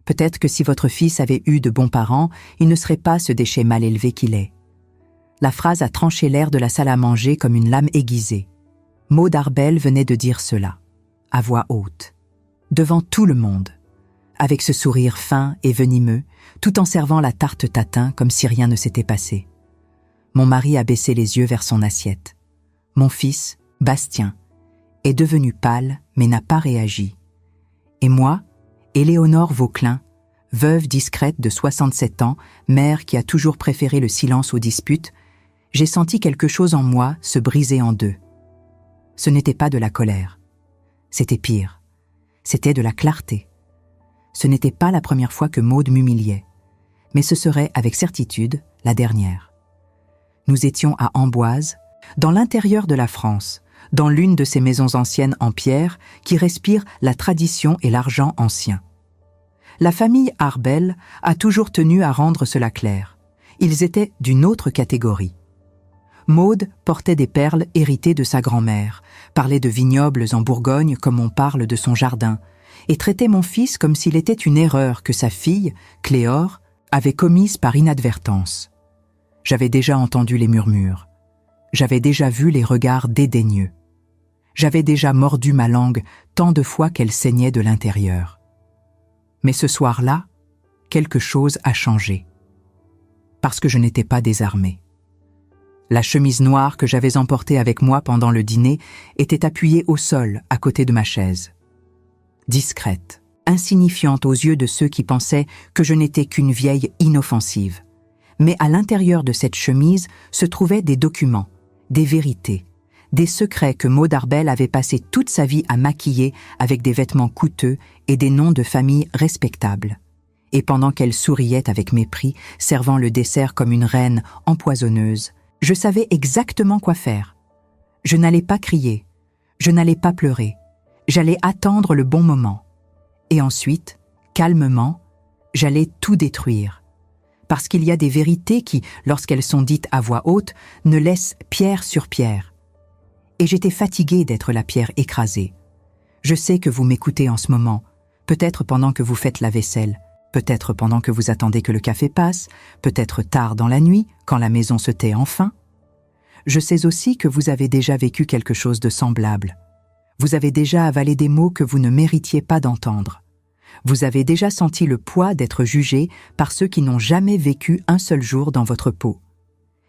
Peut-être que si votre fils avait eu de bons parents, il ne serait pas ce déchet mal élevé qu'il est. » La phrase a tranché l'air de la salle à manger comme une lame aiguisée. Maude Arbel venait de dire cela, à voix haute, devant tout le monde, avec ce sourire fin et venimeux, tout en servant la tarte tatin comme si rien ne s'était passé. Mon mari a baissé les yeux vers son assiette. Mon fils, Bastien, est devenu pâle mais n'a pas réagi. Et moi, Éléonore Vauclin, veuve discrète de 67 ans, mère qui a toujours préféré le silence aux disputes, j'ai senti quelque chose en moi se briser en deux. Ce n'était pas de la colère. C'était pire. C'était de la clarté. Ce n'était pas la première fois que Maude m'humiliait, mais ce serait avec certitude la dernière. Nous étions à Amboise, dans l'intérieur de la France, dans l'une de ces maisons anciennes en pierre qui respirent la tradition et l'argent ancien. La famille Arbel a toujours tenu à rendre cela clair. Ils étaient d'une autre catégorie. Maude portait des perles héritées de sa grand-mère, parlait de vignobles en Bourgogne comme on parle de son jardin, et traitait mon fils comme s'il était une erreur que sa fille, Cléore, avait commise par inadvertance. J'avais déjà entendu les murmures. J'avais déjà vu les regards dédaigneux. J'avais déjà mordu ma langue tant de fois qu'elle saignait de l'intérieur. Mais ce soir-là, quelque chose a changé. Parce que je n'étais pas désarmée. La chemise noire que j'avais emportée avec moi pendant le dîner était appuyée au sol à côté de ma chaise. Discrète, insignifiante aux yeux de ceux qui pensaient que je n'étais qu'une vieille inoffensive. Mais à l'intérieur de cette chemise se trouvaient des documents, des vérités, des secrets que Maude Arbel avait passé toute sa vie à maquiller avec des vêtements coûteux et des noms de famille respectables. Et pendant qu'elle souriait avec mépris, servant le dessert comme une reine empoisonneuse, je savais exactement quoi faire. Je n'allais pas crier, je n'allais pas pleurer, j'allais attendre le bon moment. Et ensuite, calmement, j'allais tout détruire. Parce qu'il y a des vérités qui, lorsqu'elles sont dites à voix haute, ne laissent pierre sur pierre. Et j'étais fatiguée d'être la pierre écrasée. Je sais que vous m'écoutez en ce moment, peut-être pendant que vous faites la vaisselle, peut-être pendant que vous attendez que le café passe, peut-être tard dans la nuit, quand la maison se tait enfin. Je sais aussi que vous avez déjà vécu quelque chose de semblable. Vous avez déjà avalé des mots que vous ne méritiez pas d'entendre. Vous avez déjà senti le poids d'être jugé par ceux qui n'ont jamais vécu un seul jour dans votre peau.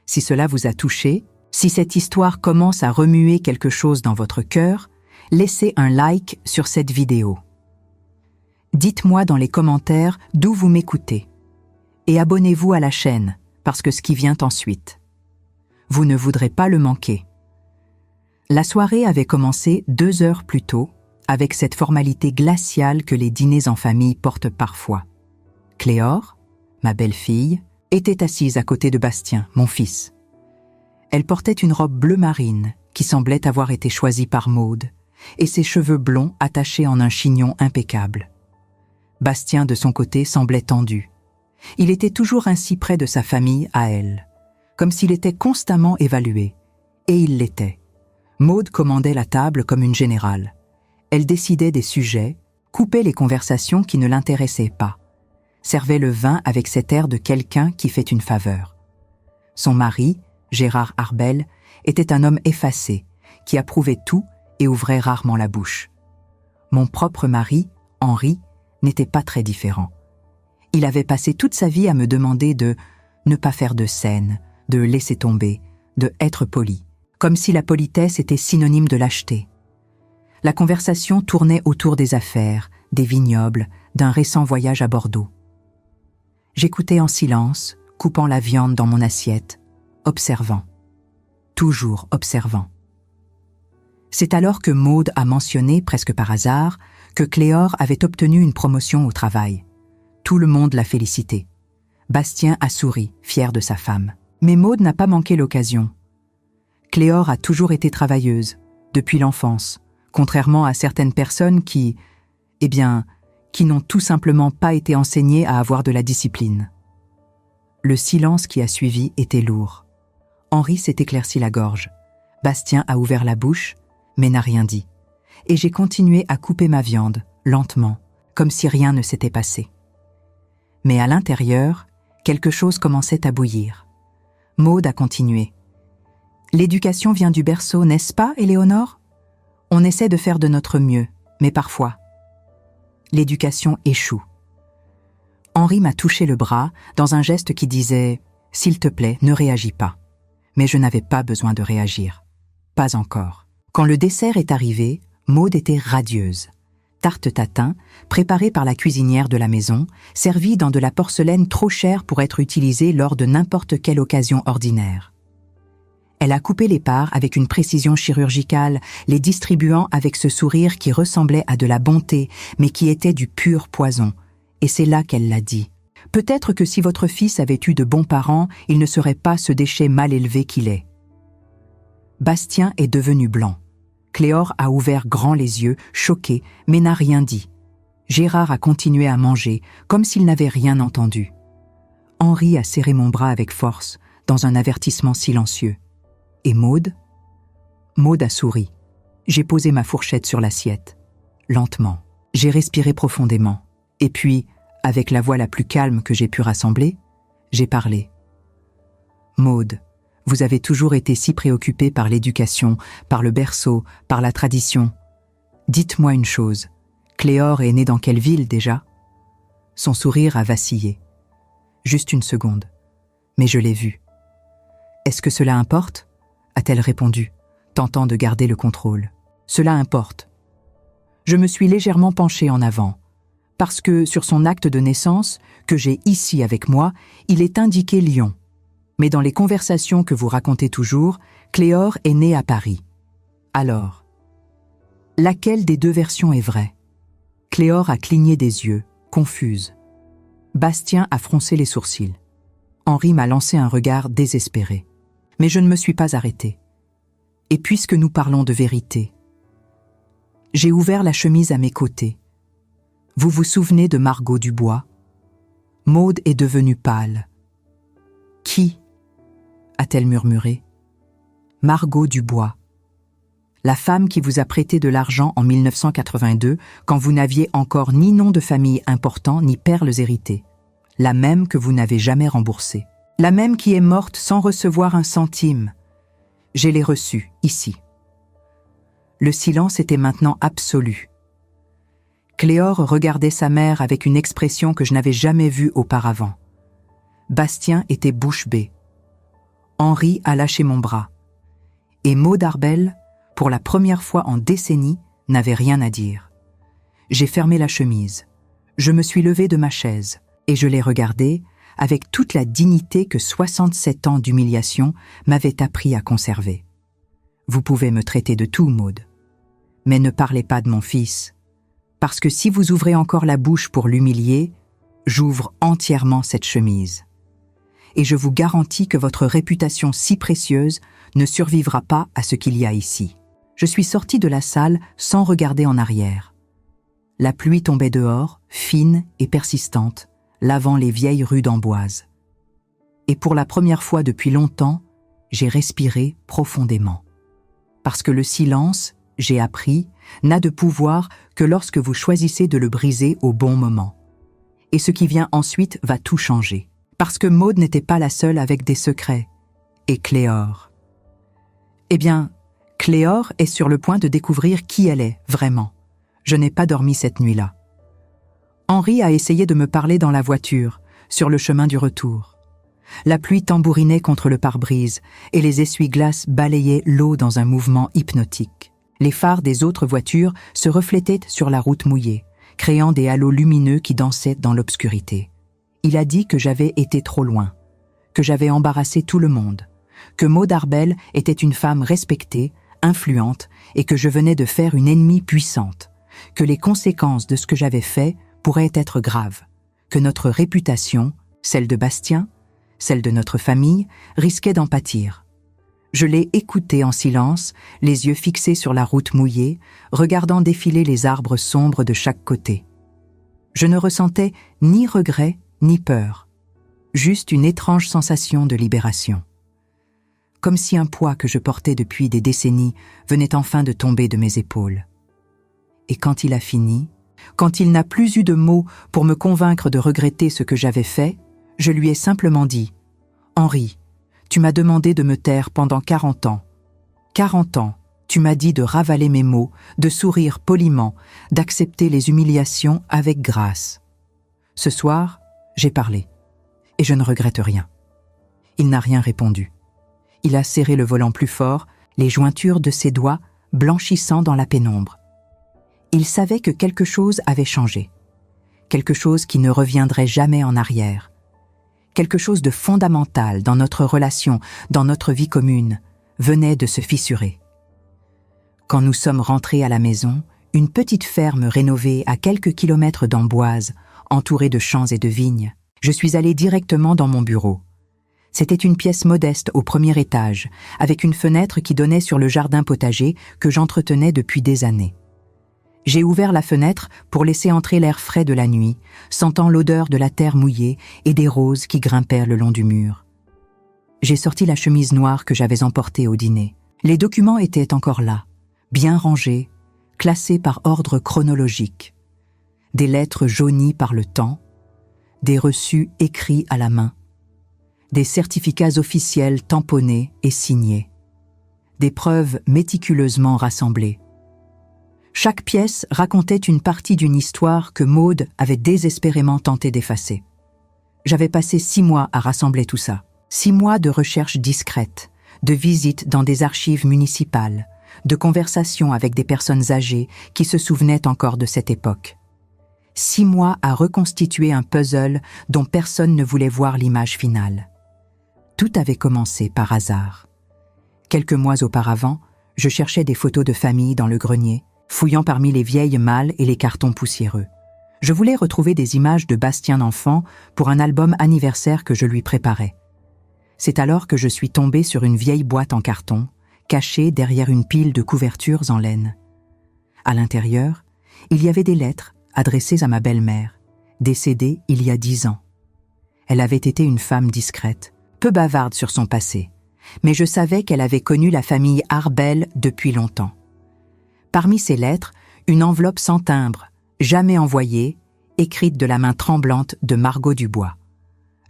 Si cela vous a touché, si cette histoire commence à remuer quelque chose dans votre cœur, laissez un like sur cette vidéo. Dites-moi dans les commentaires d'où vous m'écoutez. Et abonnez-vous à la chaîne, parce que ce qui vient ensuite. Vous ne voudrez pas le manquer. La soirée avait commencé 2 heures plus tôt, avec cette formalité glaciale que les dîners en famille portent parfois. Cléore, ma belle-fille, était assise à côté de Bastien, mon fils. Elle portait une robe bleu marine qui semblait avoir été choisie par Maude, et ses cheveux blonds attachés en un chignon impeccable. Bastien, de son côté, semblait tendu. Il était toujours ainsi près de sa famille à elle, comme s'il était constamment évalué. Et il l'était. Maude commandait la table comme une générale. Elle décidait des sujets, coupait les conversations qui ne l'intéressaient pas, servait le vin avec cet air de quelqu'un qui fait une faveur. Son mari, Gérard Arbel, était un homme effacé, qui approuvait tout et ouvrait rarement la bouche. Mon propre mari, Henri, n'était pas très différent. Il avait passé toute sa vie à me demander de ne pas faire de scène, de laisser tomber, de être poli, comme si la politesse était synonyme de lâcheté. La conversation tournait autour des affaires, des vignobles, d'un récent voyage à Bordeaux. J'écoutais en silence, coupant la viande dans mon assiette, observant. Toujours observant. C'est alors que Maude a mentionné, presque par hasard, que Cléore avait obtenu une promotion au travail. Tout le monde l'a félicité. Bastien a souri, fier de sa femme. Mais Maude n'a pas manqué l'occasion. Cléore a toujours été travailleuse, depuis l'enfance, contrairement à certaines personnes qui n'ont tout simplement pas été enseignées à avoir de la discipline. Le silence qui a suivi était lourd. Henri s'est éclairci la gorge. Bastien a ouvert la bouche, mais n'a rien dit. Et j'ai continué à couper ma viande, lentement, comme si rien ne s'était passé. Mais à l'intérieur, quelque chose commençait à bouillir. Maude a continué. L'éducation vient du berceau, n'est-ce pas, Éléonore? On essaie de faire de notre mieux, mais parfois, l'éducation échoue. Henri m'a touché le bras dans un geste qui disait « S'il te plaît, ne réagis pas ». Mais je n'avais pas besoin de réagir. Pas encore. Quand le dessert est arrivé, Maude était radieuse. Tarte tatin, préparée par la cuisinière de la maison, servie dans de la porcelaine trop chère pour être utilisée lors de n'importe quelle occasion ordinaire. Elle a coupé les parts avec une précision chirurgicale, les distribuant avec ce sourire qui ressemblait à de la bonté, mais qui était du pur poison. Et c'est là qu'elle l'a dit. Peut-être que si votre fils avait eu de bons parents, il ne serait pas ce déchet mal élevé qu'il est. Bastien est devenu blanc. Cléore a ouvert grand les yeux, choqué, mais n'a rien dit. Gérard a continué à manger, comme s'il n'avait rien entendu. Henri a serré mon bras avec force, dans un avertissement silencieux. Et Maude? Maude a souri. J'ai posé ma fourchette sur l'assiette. Lentement. J'ai respiré profondément. Et puis, avec la voix la plus calme que j'ai pu rassembler, j'ai parlé. Maude, vous avez toujours été si préoccupée par l'éducation, par le berceau, par la tradition. Dites-moi une chose, Cléore est née dans quelle ville déjà? Son sourire a vacillé. Juste une seconde. Mais je l'ai vue. Est-ce que cela importe? A-t-elle répondu, tentant de garder le contrôle. Cela importe. Je me suis légèrement penchée en avant, parce que sur son acte de naissance, que j'ai ici avec moi, il est indiqué Lyon. Mais dans les conversations que vous racontez toujours, Cléore est née à Paris. Alors, laquelle des deux versions est vraie? Cléore a cligné des yeux, confuse. Bastien a froncé les sourcils. Henri m'a lancé un regard désespéré. Mais je ne me suis pas arrêtée. Et puisque nous parlons de vérité, j'ai ouvert la chemise à mes côtés. Vous vous souvenez de Margot Dubois? Maude est devenue pâle. Qui? A-t-elle murmuré. Margot Dubois. La femme qui vous a prêté de l'argent en 1982 quand vous n'aviez encore ni nom de famille important ni perles héritées. La même que vous n'avez jamais remboursée. La même qui est morte sans recevoir un centime. Je l'ai reçue, ici. Le silence était maintenant absolu. Cléore regardait sa mère avec une expression que je n'avais jamais vue auparavant. Bastien était bouche bée. Henri a lâché mon bras. Et Maude Arbel, pour la première fois en décennies, n'avait rien à dire. J'ai fermé la chemise. Je me suis levée de ma chaise et je l'ai regardée avec toute la dignité que 67 ans d'humiliation m'avaient appris à conserver. Vous pouvez me traiter de tout, Maude. Mais ne parlez pas de mon fils. Parce que si vous ouvrez encore la bouche pour l'humilier, j'ouvre entièrement cette chemise. Et je vous garantis que votre réputation si précieuse ne survivra pas à ce qu'il y a ici. Je suis sortie de la salle sans regarder en arrière. La pluie tombait dehors, fine et persistante, lavant les vieilles rues d'Amboise. Et pour la première fois depuis longtemps, j'ai respiré profondément. Parce que le silence, j'ai appris, n'a de pouvoir que lorsque vous choisissez de le briser au bon moment. Et ce qui vient ensuite va tout changer. Parce que Maude n'était pas la seule avec des secrets. Et Cléore. Eh bien, Cléore est sur le point de découvrir qui elle est, vraiment. Je n'ai pas dormi cette nuit-là. Henri a essayé de me parler dans la voiture, sur le chemin du retour. La pluie tambourinait contre le pare-brise et les essuie-glaces balayaient l'eau dans un mouvement hypnotique. Les phares des autres voitures se reflétaient sur la route mouillée, créant des halos lumineux qui dansaient dans l'obscurité. Il a dit que j'avais été trop loin, que j'avais embarrassé tout le monde, que Maude Arbel était une femme respectée, influente et que je venais de faire une ennemie puissante, que les conséquences de ce que j'avais fait pourraient être graves, que notre réputation, celle de Bastien, celle de notre famille, risquait d'en pâtir. Je l'ai écouté en silence, les yeux fixés sur la route mouillée, regardant défiler les arbres sombres de chaque côté. Je ne ressentais ni regret ni peur, juste une étrange sensation de libération. Comme si un poids que je portais depuis des décennies venait enfin de tomber de mes épaules. Et quand il a fini, Quand il n'a plus eu de mots pour me convaincre de regretter ce que j'avais fait, je lui ai simplement dit « Henri, tu m'as demandé de me taire pendant 40 ans. 40 ans, tu m'as dit de ravaler mes mots, de sourire poliment, d'accepter les humiliations avec grâce. Ce soir, j'ai parlé, et je ne regrette rien. » Il n'a rien répondu. Il a serré le volant plus fort, les jointures de ses doigts blanchissant dans la pénombre. Il savait que quelque chose avait changé, quelque chose qui ne reviendrait jamais en arrière, quelque chose de fondamental dans notre relation, dans notre vie commune, venait de se fissurer. Quand nous sommes rentrés à la maison, une petite ferme rénovée à quelques kilomètres d'Amboise, entourée de champs et de vignes, je suis allé directement dans mon bureau. C'était une pièce modeste au premier étage, avec une fenêtre qui donnait sur le jardin potager que j'entretenais depuis des années. J'ai ouvert la fenêtre pour laisser entrer l'air frais de la nuit, sentant l'odeur de la terre mouillée et des roses qui grimpèrent le long du mur. J'ai sorti la chemise noire que j'avais emportée au dîner. Les documents étaient encore là, bien rangés, classés par ordre chronologique. Des lettres jaunies par le temps, des reçus écrits à la main, des certificats officiels tamponnés et signés, des preuves méticuleusement rassemblées. Chaque pièce racontait une partie d'une histoire que Maude avait désespérément tenté d'effacer. J'avais passé 6 mois à rassembler tout ça. 6 mois de recherches discrètes, de visites dans des archives municipales, de conversations avec des personnes âgées qui se souvenaient encore de cette époque. 6 mois à reconstituer un puzzle dont personne ne voulait voir l'image finale. Tout avait commencé par hasard. Quelques mois auparavant, je cherchais des photos de famille dans le grenier, fouillant parmi les vieilles malles et les cartons poussiéreux. Je voulais retrouver des images de Bastien d'enfant pour un album anniversaire que je lui préparais. C'est alors que je suis tombée sur une vieille boîte en carton, cachée derrière une pile de couvertures en laine. À l'intérieur, il y avait des lettres adressées à ma belle-mère, décédée il y a 10 ans. Elle avait été une femme discrète, peu bavarde sur son passé, mais je savais qu'elle avait connu la famille Arbel depuis longtemps. Parmi ces lettres, une enveloppe sans timbre, jamais envoyée, écrite de la main tremblante de Margot Dubois.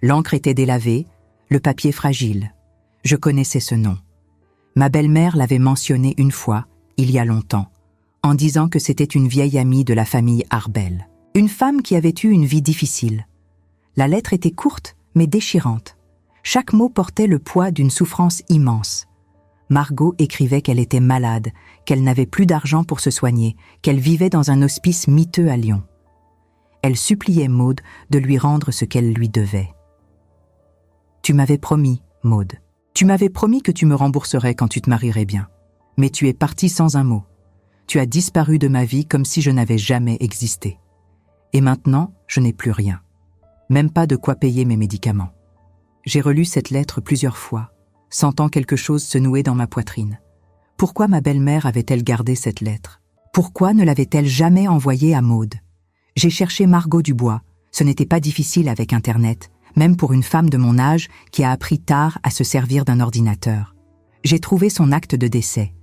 L'encre était délavée, le papier fragile. Je connaissais ce nom. Ma belle-mère l'avait mentionné une fois, il y a longtemps, en disant que c'était une vieille amie de la famille Arbel. Une femme qui avait eu une vie difficile. La lettre était courte, mais déchirante. Chaque mot portait le poids d'une souffrance immense. Margot écrivait qu'elle était malade, qu'elle n'avait plus d'argent pour se soigner, qu'elle vivait dans un hospice miteux à Lyon. Elle suppliait Maude de lui rendre ce qu'elle lui devait. « Tu m'avais promis, Maude. Tu m'avais promis que tu me rembourserais quand tu te marierais bien. Mais tu es partie sans un mot. Tu as disparu de ma vie comme si je n'avais jamais existé. Et maintenant, je n'ai plus rien. Même pas de quoi payer mes médicaments. » J'ai relu cette lettre plusieurs fois, sentant quelque chose se nouer dans ma poitrine. Pourquoi ma belle-mère avait-elle gardé cette lettre? Pourquoi ne l'avait-elle jamais envoyée à Maude? J'ai cherché Margot Dubois. Ce n'était pas difficile avec Internet, même pour une femme de mon âge qui a appris tard à se servir d'un ordinateur. J'ai trouvé son acte de décès.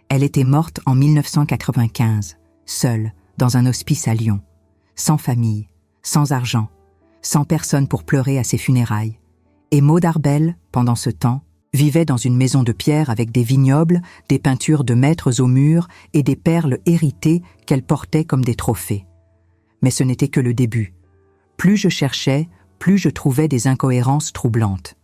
Elle était morte en 1995, seule, dans un hospice à Lyon, sans famille, sans argent, sans personne pour pleurer à ses funérailles. Et Maude Arbel, pendant ce temps, vivait dans une maison de pierre avec des vignobles, des peintures de maîtres au mur et des perles héritées qu'elle portait comme des trophées. Mais ce n'était que le début. Plus je cherchais, plus je trouvais des incohérences troublantes.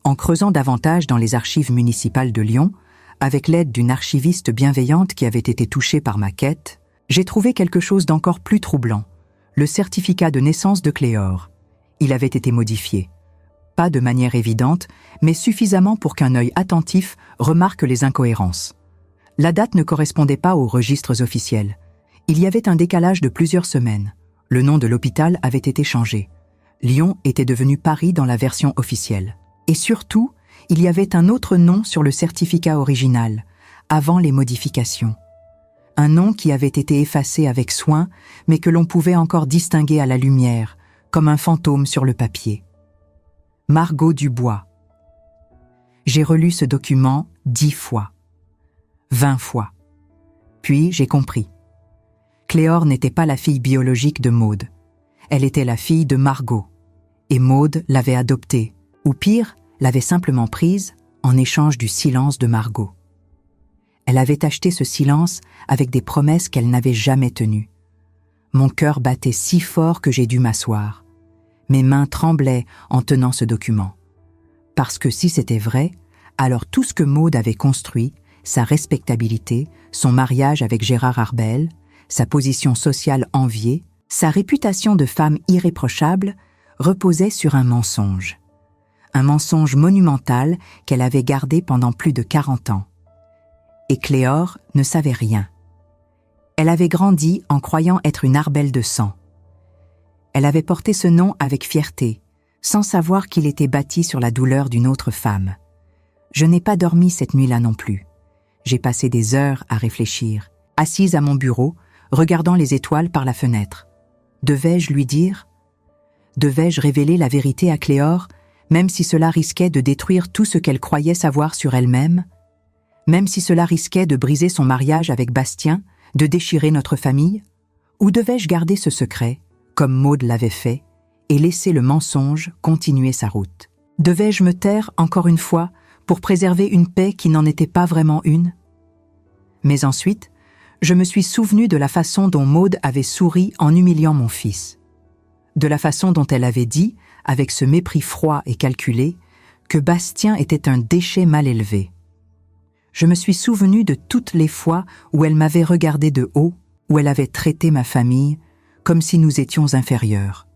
En creusant davantage dans les archives municipales de Lyon, avec l'aide d'une archiviste bienveillante qui avait été touchée par ma quête, j'ai trouvé quelque chose d'encore plus troublant, le certificat de naissance de Cléor. Il avait été modifié. Pas de manière évidente, mais suffisamment pour qu'un œil attentif remarque les incohérences. La date ne correspondait pas aux registres officiels. Il y avait un décalage de plusieurs semaines. Le nom de l'hôpital avait été changé. Lyon était devenu Paris dans la version officielle. Et surtout, il y avait un autre nom sur le certificat original, avant les modifications. Un nom qui avait été effacé avec soin, mais que l'on pouvait encore distinguer à la lumière, comme un fantôme sur le papier. Margot Dubois. J'ai relu ce document 10 fois, 20 fois. Puis j'ai compris. Cléore n'était pas la fille biologique de Maude. Elle était la fille de Margot. Et Maude l'avait adoptée, ou pire, l'avait simplement prise en échange du silence de Margot. Elle avait acheté ce silence avec des promesses qu'elle n'avait jamais tenues. Mon cœur battait si fort que j'ai dû m'asseoir. Mes mains tremblaient en tenant ce document. Parce que si c'était vrai, alors tout ce que Maude avait construit, sa respectabilité, son mariage avec Gérard Arbel, sa position sociale enviée, sa réputation de femme irréprochable, reposait sur un mensonge. Un mensonge monumental qu'elle avait gardé pendant plus de 40 ans. Et Cléore ne savait rien. Elle avait grandi en croyant être une Arbel de sang. Elle avait porté ce nom avec fierté, sans savoir qu'il était bâti sur la douleur d'une autre femme. Je n'ai pas dormi cette nuit-là non plus. J'ai passé des heures à réfléchir, assise à mon bureau, regardant les étoiles par la fenêtre. Devais-je lui dire ? Devais-je révéler la vérité à Cléore, même si cela risquait de détruire tout ce qu'elle croyait savoir sur elle-même ? Même si cela risquait de briser son mariage avec Bastien, de déchirer notre famille ? Ou devais-je garder ce secret, comme Maude l'avait fait, et laisser le mensonge continuer sa route ? Devais-je me taire encore une fois pour préserver une paix qui n'en était pas vraiment une ? Mais ensuite, je me suis souvenu de la façon dont Maude avait souri en humiliant mon fils. De la façon dont elle avait dit, avec ce mépris froid et calculé, que Bastien était un déchet mal élevé. Je me suis souvenu de toutes les fois où elle m'avait regardé de haut, où elle avait traité ma famille comme si nous étions inférieurs.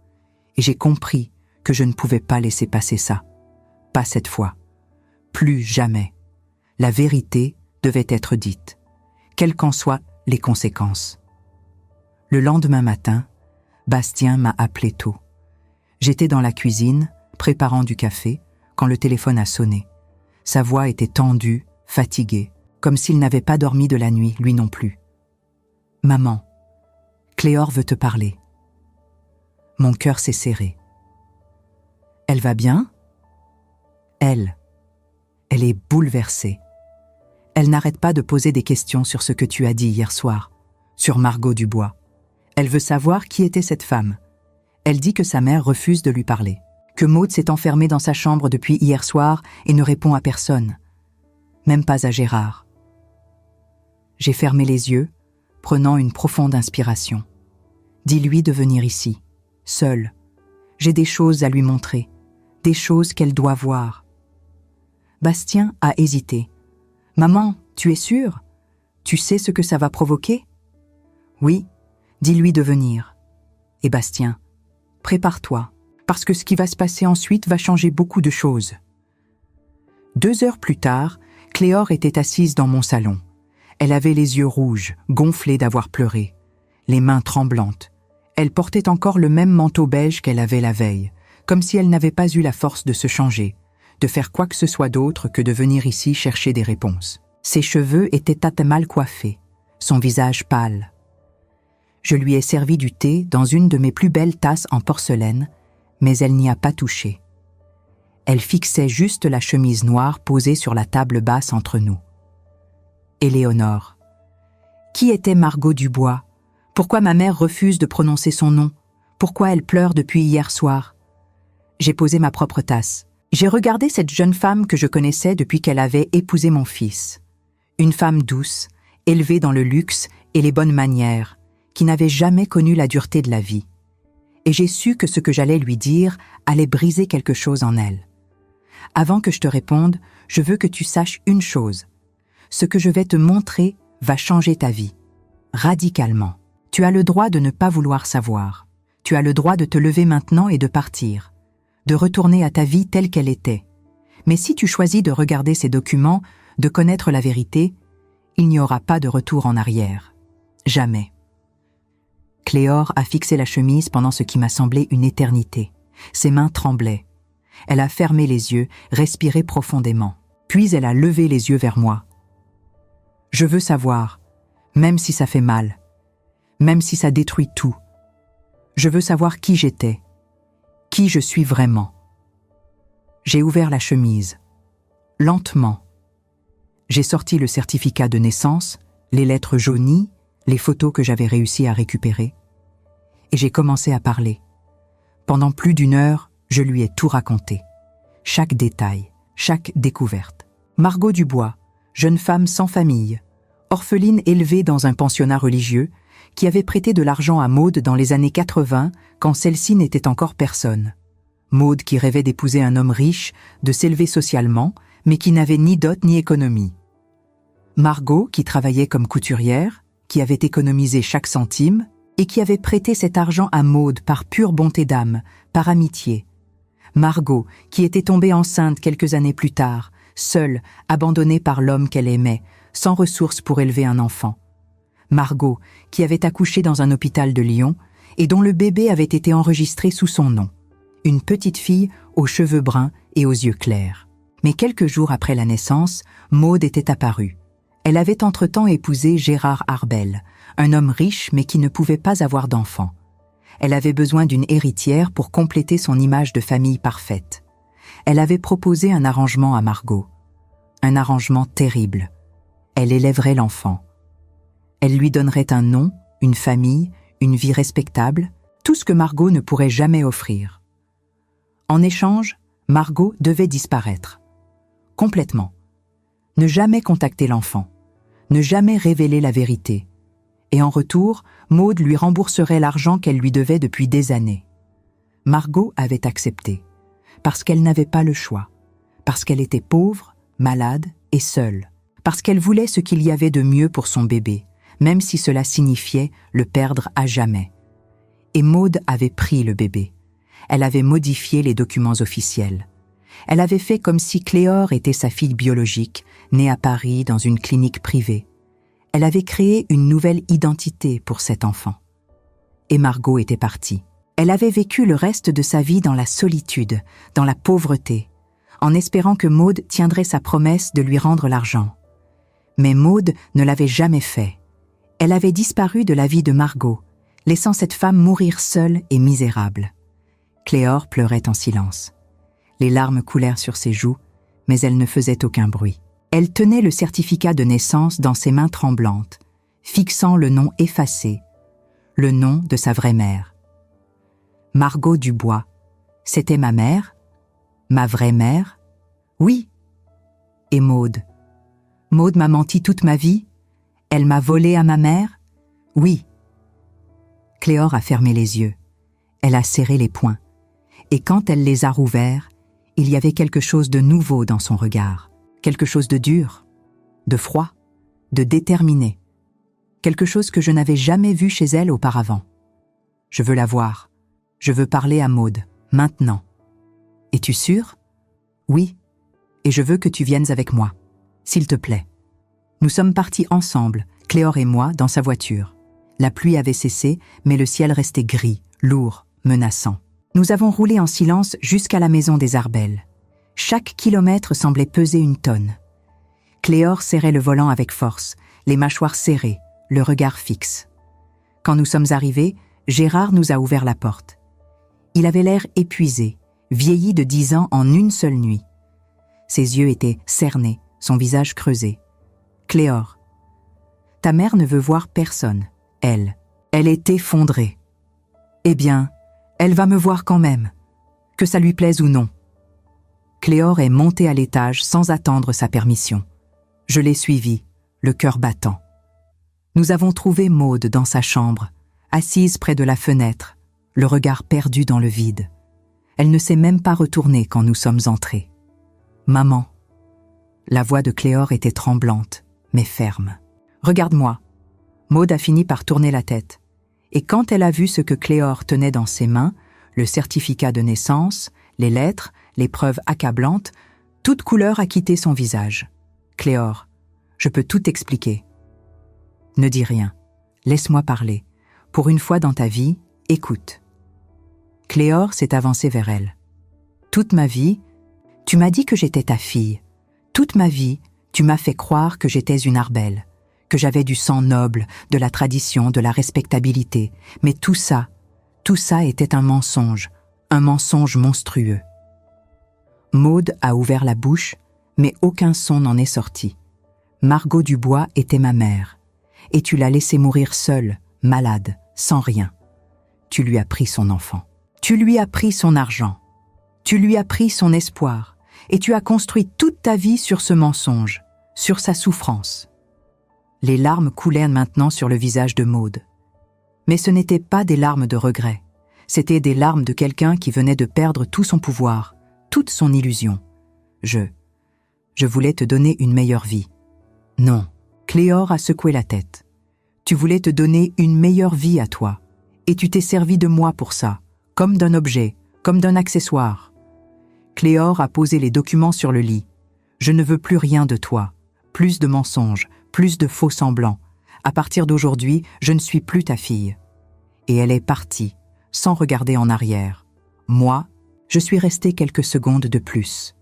Et j'ai compris que je ne pouvais pas laisser passer ça. Pas cette fois. Plus jamais. La vérité devait être dite, quelles qu'en soient les conséquences. Le lendemain matin, Bastien m'a appelé tôt. J'étais dans la cuisine, préparant du café, quand le téléphone a sonné. Sa voix était tendue, fatiguée, comme s'il n'avait pas dormi de la nuit, lui non plus. « Maman, Cléore veut te parler. » Mon cœur s'est serré. « Elle va bien ? » Elle est bouleversée. Elle n'arrête pas de poser des questions sur ce que tu as dit hier soir, sur Margot Dubois. Elle veut savoir qui était cette femme. Elle dit que sa mère refuse de lui parler, que Maude s'est enfermée dans sa chambre depuis hier soir et ne répond à personne, même pas à Gérard. J'ai fermé les yeux, prenant une profonde inspiration. Dis-lui de venir ici, seule. J'ai des choses à lui montrer, des choses qu'elle doit voir. Bastien a hésité. « Maman, tu es sûre ? Tu sais ce que ça va provoquer ? » « Oui, dis-lui de venir. » Et Bastien, « Prépare-toi, parce que ce qui va se passer ensuite va changer beaucoup de choses. » 2 heures plus tard, Cléore était assise dans mon salon. Elle avait les yeux rouges, gonflés d'avoir pleuré, les mains tremblantes. Elle portait encore le même manteau beige qu'elle avait la veille, comme si elle n'avait pas eu la force de se changer, de faire quoi que ce soit d'autre que de venir ici chercher des réponses. Ses cheveux étaient mal coiffés, son visage pâle. Je lui ai servi du thé dans une de mes plus belles tasses en porcelaine, mais elle n'y a pas touché. Elle fixait juste la chemise noire posée sur la table basse entre nous. Éléonore. Qui était Margot Dubois ? Pourquoi ma mère refuse de prononcer son nom ? Pourquoi elle pleure depuis hier soir ? J'ai posé ma propre tasse. J'ai regardé cette jeune femme que je connaissais depuis qu'elle avait épousé mon fils. Une femme douce, élevée dans le luxe et les bonnes manières, qui n'avait jamais connu la dureté de la vie. Et j'ai su que ce que j'allais lui dire allait briser quelque chose en elle. Avant que je te réponde, je veux que tu saches une chose. Ce que je vais te montrer va changer ta vie. Radicalement. Tu as le droit de ne pas vouloir savoir. Tu as le droit de te lever maintenant et de partir. De retourner à ta vie telle qu'elle était. Mais si tu choisis de regarder ces documents, de connaître la vérité, il n'y aura pas de retour en arrière. Jamais. Cléore a fixé la chemise pendant ce qui m'a semblé une éternité. Ses mains tremblaient. Elle a fermé les yeux, respiré profondément. Puis elle a levé les yeux vers moi. Je veux savoir, même si ça fait mal, même si ça détruit tout. Je veux savoir qui j'étais, qui je suis vraiment. J'ai ouvert la chemise. Lentement. J'ai sorti le certificat de naissance, les lettres jaunies, les photos que j'avais réussi à récupérer. Et j'ai commencé à parler. Pendant plus d'1 heure, je lui ai tout raconté. Chaque détail, chaque découverte. Margot Dubois, jeune femme sans famille, orpheline élevée dans un pensionnat religieux, qui avait prêté de l'argent à Maude dans les années 80, quand celle-ci n'était encore personne. Maude qui rêvait d'épouser un homme riche, de s'élever socialement, mais qui n'avait ni dot ni économie. Margot qui travaillait comme couturière, qui avait économisé chaque centime, et qui avait prêté cet argent à Maude par pure bonté d'âme, par amitié. Margot qui était tombée enceinte quelques années plus tard, seule, abandonnée par l'homme qu'elle aimait, sans ressources pour élever un enfant. Margot qui avait accouché dans un hôpital de Lyon et dont le bébé avait été enregistré sous son nom. Une petite fille aux cheveux bruns et aux yeux clairs. Mais quelques jours après la naissance, Maude était apparue. Elle avait entre-temps épousé Gérard Arbel, un homme riche mais qui ne pouvait pas avoir d'enfant. Elle avait besoin d'une héritière pour compléter son image de famille parfaite. Elle avait proposé un arrangement à Margot. Un arrangement terrible. Elle élèverait l'enfant. Elle lui donnerait un nom, une famille, une vie respectable, tout ce que Margot ne pourrait jamais offrir. En échange, Margot devait disparaître. Complètement. Ne jamais contacter l'enfant. Ne jamais révéler la vérité. Et en retour, Maude lui rembourserait l'argent qu'elle lui devait depuis des années. Margot avait accepté, parce qu'elle n'avait pas le choix, parce qu'elle était pauvre, malade et seule, parce qu'elle voulait ce qu'il y avait de mieux pour son bébé, même si cela signifiait le perdre à jamais. Et Maude avait pris le bébé. Elle avait modifié les documents officiels. Elle avait fait comme si Cléor était sa fille biologique, née à Paris dans une clinique privée. Elle avait créé une nouvelle identité pour cet enfant. Et Margot était partie. Elle avait vécu le reste de sa vie dans la solitude, dans la pauvreté, en espérant que Maude tiendrait sa promesse de lui rendre l'argent. Mais Maude ne l'avait jamais fait. Elle avait disparu de la vie de Margot, laissant cette femme mourir seule et misérable. Cléor pleurait en silence. Les larmes coulèrent sur ses joues, mais elle ne faisait aucun bruit. Elle tenait le certificat de naissance dans ses mains tremblantes, fixant le nom effacé, le nom de sa vraie mère. Margot Dubois, c'était ma mère? Ma vraie mère? Oui. Et Maude? Maude m'a menti toute ma vie? Elle m'a volé à ma mère? Oui. Cléor a fermé les yeux. Elle a serré les poings. Et quand elle les a rouverts, il y avait quelque chose de nouveau dans son regard. Quelque chose de dur, de froid, de déterminé. Quelque chose que je n'avais jamais vu chez elle auparavant. Je veux la voir. Je veux parler à Maude, maintenant. Es-tu sûre? Oui. Et je veux que tu viennes avec moi. S'il te plaît. Nous sommes partis ensemble, Cléor et moi, dans sa voiture. La pluie avait cessé, mais le ciel restait gris, lourd, menaçant. Nous avons roulé en silence jusqu'à la maison des Arbel. Chaque kilomètre semblait peser 1 tonne. Cléor serrait le volant avec force, les mâchoires serrées, le regard fixe. Quand nous sommes arrivés, Gérard nous a ouvert la porte. Il avait l'air épuisé, vieilli de 10 ans en une seule nuit. Ses yeux étaient cernés, son visage creusé. Cléor, ta mère ne veut voir personne, elle. Elle est effondrée. Eh bien, elle va me voir quand même, que ça lui plaise ou non. Cléor est montée à l'étage sans attendre sa permission. Je l'ai suivie, le cœur battant. Nous avons trouvé Maude dans sa chambre, assise près de la fenêtre, le regard perdu dans le vide. Elle ne s'est même pas retournée quand nous sommes entrés. « Maman !» La voix de Cléor était tremblante, mais ferme. « Regarde-moi !» Maude a fini par tourner la tête. Et quand elle a vu ce que Cléor tenait dans ses mains, le certificat de naissance, les lettres, les preuves accablantes, toute couleur a quitté son visage. « Cléor, je peux tout expliquer. » « Ne dis rien. Laisse-moi parler. Pour une fois dans ta vie, écoute. » Cléor s'est avancée vers elle. « Toute ma vie, tu m'as dit que j'étais ta fille. Toute ma vie, tu m'as fait croire que j'étais une Arbel, que j'avais du sang noble, de la tradition, de la respectabilité. Mais tout ça était un mensonge monstrueux. » Maude a ouvert la bouche, mais aucun son n'en est sorti. Margot Dubois était ma mère. Et tu l'as laissé mourir seul, malade, sans rien. Tu lui as pris son enfant. Tu lui as pris son argent. Tu lui as pris son espoir. Et tu as construit toute ta vie sur ce mensonge, sur sa souffrance. Les larmes coulaient maintenant sur le visage de Maude. Mais ce n'étaient pas des larmes de regret. C'étaient des larmes de quelqu'un qui venait de perdre tout son pouvoir, toute son illusion. Je voulais te donner une meilleure vie. Non, Cléor a secoué la tête. Tu voulais te donner une meilleure vie à toi. Et tu t'es servi de moi pour ça, comme d'un objet, comme d'un accessoire. Cléor a posé les documents sur le lit. Je ne veux plus rien de toi. Plus de mensonges, plus de faux semblants. À partir d'aujourd'hui, je ne suis plus ta fille. Et elle est partie, sans regarder en arrière. Moi, je suis restée quelques secondes de plus.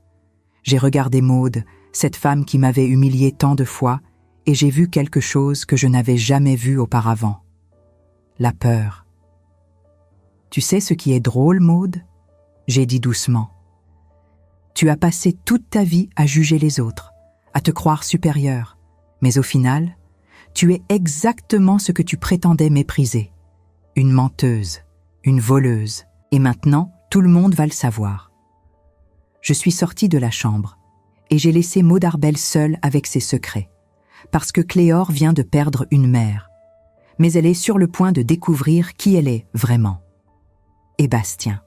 J'ai regardé Maude, cette femme qui m'avait humiliée tant de fois, et j'ai vu quelque chose que je n'avais jamais vu auparavant. La peur. Tu sais ce qui est drôle, Maude ? J'ai dit doucement. Tu as passé toute ta vie à juger les autres, à te croire supérieure, mais au final, tu es exactement ce que tu prétendais mépriser. Une menteuse, une voleuse, et maintenant, tout le monde va le savoir. Je suis sortie de la chambre, et j'ai laissé Maude Arbel seule avec ses secrets, parce que Cléor vient de perdre une mère, mais elle est sur le point de découvrir qui elle est vraiment. Et Bastien.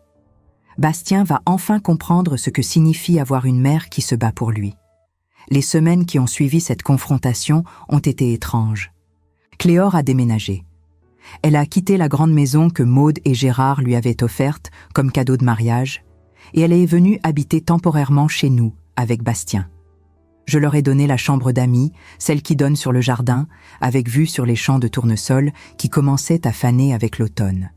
Bastien va enfin comprendre ce que signifie avoir une mère qui se bat pour lui. Les semaines qui ont suivi cette confrontation ont été étranges. Cléor a déménagé. Elle a quitté la grande maison que Maude et Gérard lui avaient offerte comme cadeau de mariage, et elle est venue habiter temporairement chez nous, avec Bastien. Je leur ai donné la chambre d'amis, celle qui donne sur le jardin, avec vue sur les champs de tournesol qui commençaient à faner avec l'automne.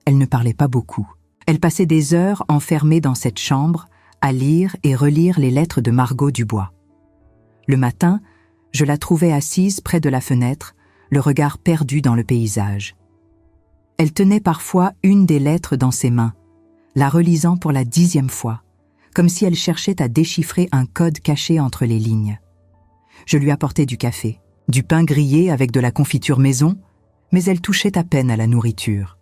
Elle ne parlait pas beaucoup. Elle passait des heures enfermée dans cette chambre, à lire et relire les lettres de Margot Dubois. Le matin, je la trouvais assise près de la fenêtre, le regard perdu dans le paysage. Elle tenait parfois une des lettres dans ses mains, la relisant pour la 10e fois, comme si elle cherchait à déchiffrer un code caché entre les lignes. Je lui apportais du café, du pain grillé avec de la confiture maison, mais elle touchait à peine à la nourriture.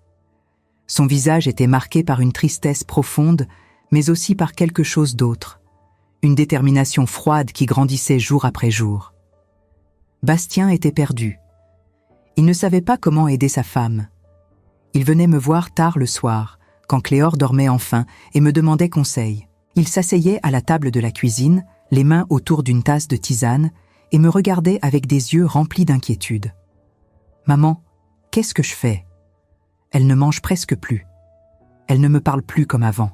Son visage était marqué par une tristesse profonde, mais aussi par quelque chose d'autre, une détermination froide qui grandissait jour après jour. Bastien était perdu. Il ne savait pas comment aider sa femme. Il venait me voir tard le soir, quand Cléor dormait enfin, et me demandait conseil. Il s'asseyait à la table de la cuisine, les mains autour d'une tasse de tisane, et me regardait avec des yeux remplis d'inquiétude. « Maman, qu'est-ce que je fais ? Elle ne mange presque plus. Elle ne me parle plus comme avant.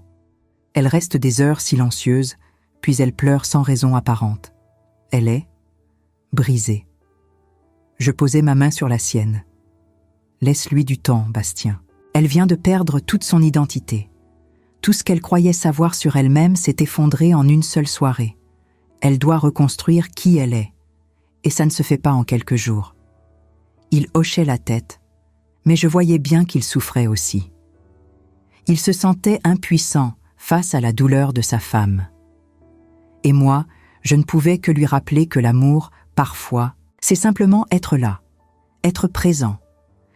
Elle reste des heures silencieuse, puis elle pleure sans raison apparente. Elle est brisée. » Je posai ma main sur la sienne. « Laisse-lui du temps, Bastien. Elle vient de perdre toute son identité. Tout ce qu'elle croyait savoir sur elle-même s'est effondré en une seule soirée. Elle doit reconstruire qui elle est. Et ça ne se fait pas en quelques jours. » Il hochait la tête, mais je voyais bien qu'il souffrait aussi. Il se sentait impuissant face à la douleur de sa femme. Et moi, je ne pouvais que lui rappeler que l'amour, parfois, c'est simplement être là, être présent,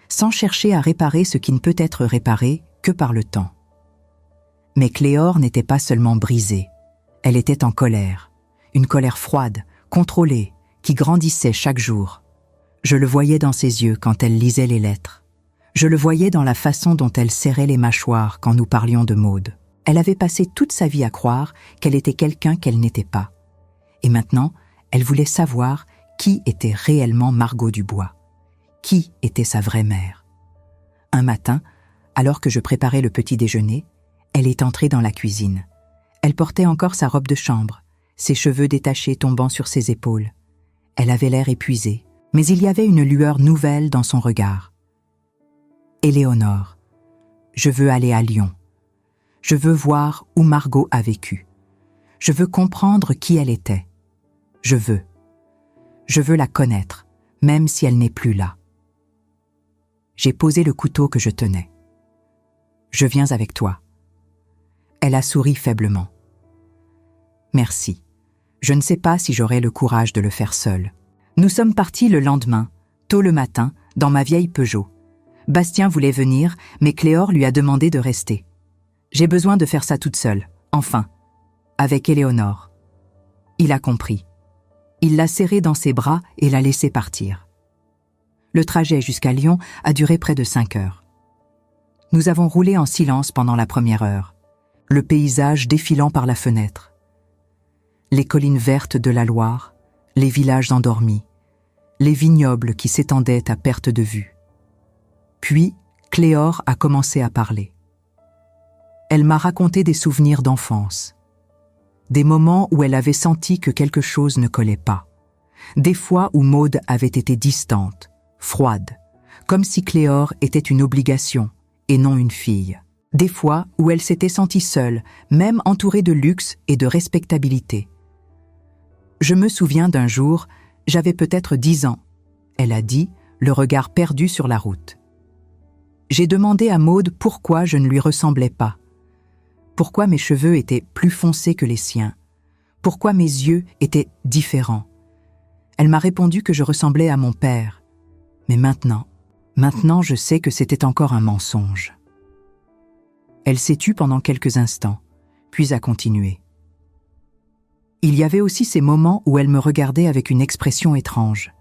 sans chercher à réparer ce qui ne peut être réparé que par le temps. Mais Cléor n'était pas seulement brisée, elle était en colère, une colère froide, contrôlée, qui grandissait chaque jour. Je le voyais dans ses yeux quand elle lisait les lettres. Je le voyais dans la façon dont elle serrait les mâchoires quand nous parlions de Maude. Elle avait passé toute sa vie à croire qu'elle était quelqu'un qu'elle n'était pas. Et maintenant, elle voulait savoir qui était réellement Margot Dubois. Qui était sa vraie mère. Un matin, alors que je préparais le petit déjeuner, elle est entrée dans la cuisine. Elle portait encore sa robe de chambre, ses cheveux détachés tombant sur ses épaules. Elle avait l'air épuisée, mais il y avait une lueur nouvelle dans son regard. « Éléonore, je veux aller à Lyon. Je veux voir où Margot a vécu. Je veux comprendre qui elle était. Je veux la connaître, même si elle n'est plus là. » J'ai posé le couteau que je tenais. « Je viens avec toi. » Elle a souri faiblement. « Merci. Je ne sais pas si j'aurai le courage de le faire seule. » Nous sommes partis le lendemain, Tôt le matin, dans ma vieille Peugeot. Bastien voulait venir, mais Cléore lui a demandé de rester. J'ai besoin de faire ça toute seule, enfin, avec Éléonore. Il a compris. Il l'a serrée dans ses bras et l'a laissée partir. Le trajet jusqu'à Lyon a duré près de 5 heures. Nous avons roulé en silence pendant la première heure, le paysage défilant par la fenêtre. Les collines vertes de la Loire, les villages endormis, les vignobles qui s'étendaient à perte de vue. Puis, Cléore a commencé à parler. Elle m'a raconté des souvenirs d'enfance, des moments où elle avait senti que quelque chose ne collait pas, des fois où Maude avait été distante, froide, comme si Cléore était une obligation et non une fille, des fois où elle s'était sentie seule, même entourée de luxe et de respectabilité. Je me souviens d'un jour, j'avais peut-être 10 ans, elle a dit, le regard perdu sur la route. J'ai demandé à Maude pourquoi je ne lui ressemblais pas, pourquoi mes cheveux étaient plus foncés que les siens, pourquoi mes yeux étaient différents. Elle m'a répondu que je ressemblais à mon père. Mais maintenant je sais que c'était encore un mensonge. Elle s'est tue pendant quelques instants, puis a continué. Il y avait aussi ces moments où elle me regardait avec une expression étrange,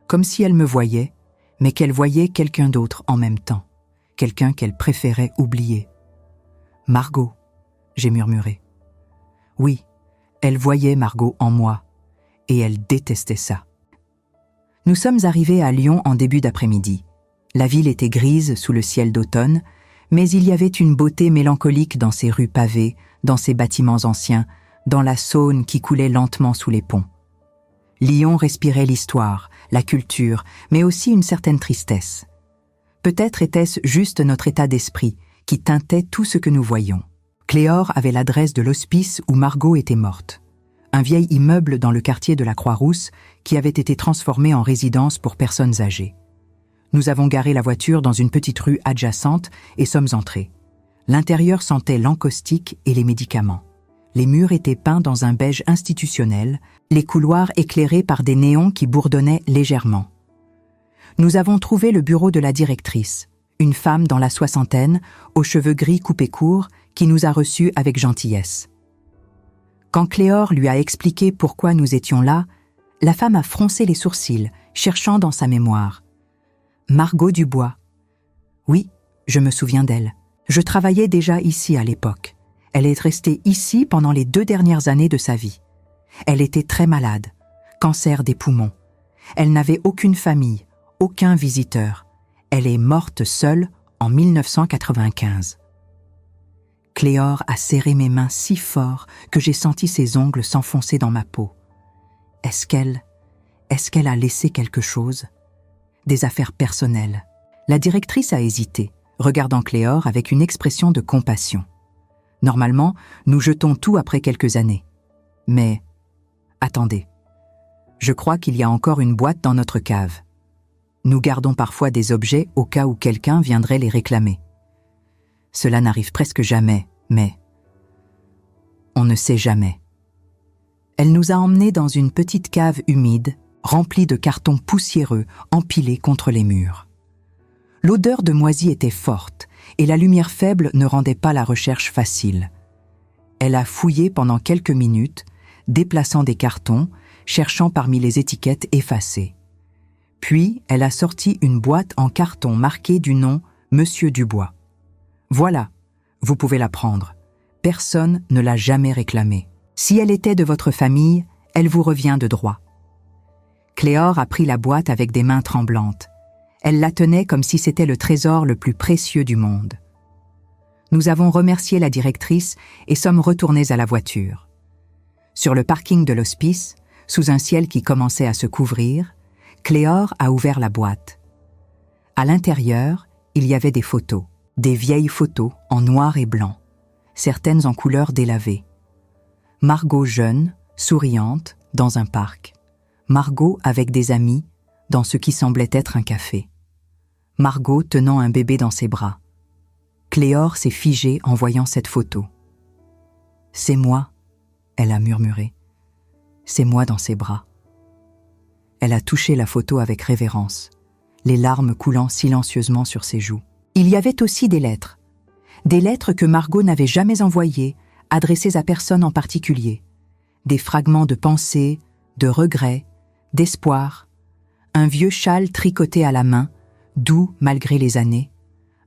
comme si elle me voyait, mais qu'elle voyait quelqu'un d'autre en même temps, quelqu'un qu'elle préférait oublier. « Margot », j'ai murmuré. Oui, elle voyait Margot en moi, et elle détestait ça. Nous sommes arrivés à Lyon en début d'après-midi. La ville était grise sous le ciel d'automne, mais il y avait une beauté mélancolique dans ces rues pavées, dans ces bâtiments anciens, dans la Saône qui coulait lentement sous les ponts. Lyon respirait l'histoire, la culture, mais aussi une certaine tristesse. Peut-être était-ce juste notre état d'esprit qui teintait tout ce que nous voyions. Cléore avait l'adresse de l'hospice où Margot était morte. Un vieil immeuble dans le quartier de la Croix-Rousse qui avait été transformé en résidence pour personnes âgées. Nous avons garé la voiture dans une petite rue adjacente et sommes entrés. L'intérieur sentait l'encaustique et les médicaments. Les murs étaient peints dans un beige institutionnel, les couloirs éclairés par des néons qui bourdonnaient légèrement. Nous avons trouvé le bureau de la directrice, une femme dans la soixantaine, aux cheveux gris coupés courts, qui nous a reçus avec gentillesse. Quand Cléore lui a expliqué pourquoi nous étions là, la femme a froncé les sourcils, cherchant dans sa mémoire. Margot Dubois. Oui, je me souviens d'elle. Je travaillais déjà ici à l'époque. Elle est restée ici pendant les 2 dernières années de sa vie. Elle était très malade, cancer des poumons. Elle n'avait aucune famille, aucun visiteur. Elle est morte seule en 1995. Cléore a serré mes mains si fort que j'ai senti ses ongles s'enfoncer dans ma peau. Est-ce qu'elle a laissé quelque chose? Des affaires personnelles. La directrice a hésité, regardant Cléore avec une expression de compassion. Normalement, nous jetons tout après quelques années. Mais, attendez. Je crois qu'il y a encore une boîte dans notre cave. Nous gardons parfois des objets au cas où quelqu'un viendrait les réclamer. Cela n'arrive presque jamais, mais on ne sait jamais. Elle nous a emmenés dans une petite cave humide, remplie de cartons poussiéreux empilés contre les murs. L'odeur de moisi était forte et la lumière faible ne rendait pas la recherche facile. Elle a fouillé pendant quelques minutes, déplaçant des cartons, cherchant parmi les étiquettes effacées. Puis, elle a sorti une boîte en carton marquée du nom « Monsieur Dubois ». Voilà, vous pouvez la prendre. Personne ne l'a jamais réclamée. Si elle était de votre famille, elle vous revient de droit. Cléore a pris la boîte avec des mains tremblantes. Elle la tenait comme si c'était le trésor le plus précieux du monde. Nous avons remercié la directrice et sommes retournés à la voiture. Sur le parking de l'hospice, sous un ciel qui commençait à se couvrir, Cléore a ouvert la boîte. À l'intérieur, il y avait des photos, des vieilles photos en noir et blanc, certaines en couleur délavée. Margot jeune, souriante, dans un parc. Margot avec des amis, dans ce qui semblait être un café. Margot tenant un bébé dans ses bras. Cléore s'est figée en voyant cette photo. « C'est moi », elle a murmuré. « C'est moi dans ses bras ». Elle a touché la photo avec révérence. les larmes coulant silencieusement sur ses joues. Il y avait aussi des lettres que Margot n'avait jamais envoyées, adressées à personne en particulier. Des fragments de pensées, de regrets, d'espoir. Un vieux châle tricoté à la main, doux malgré les années.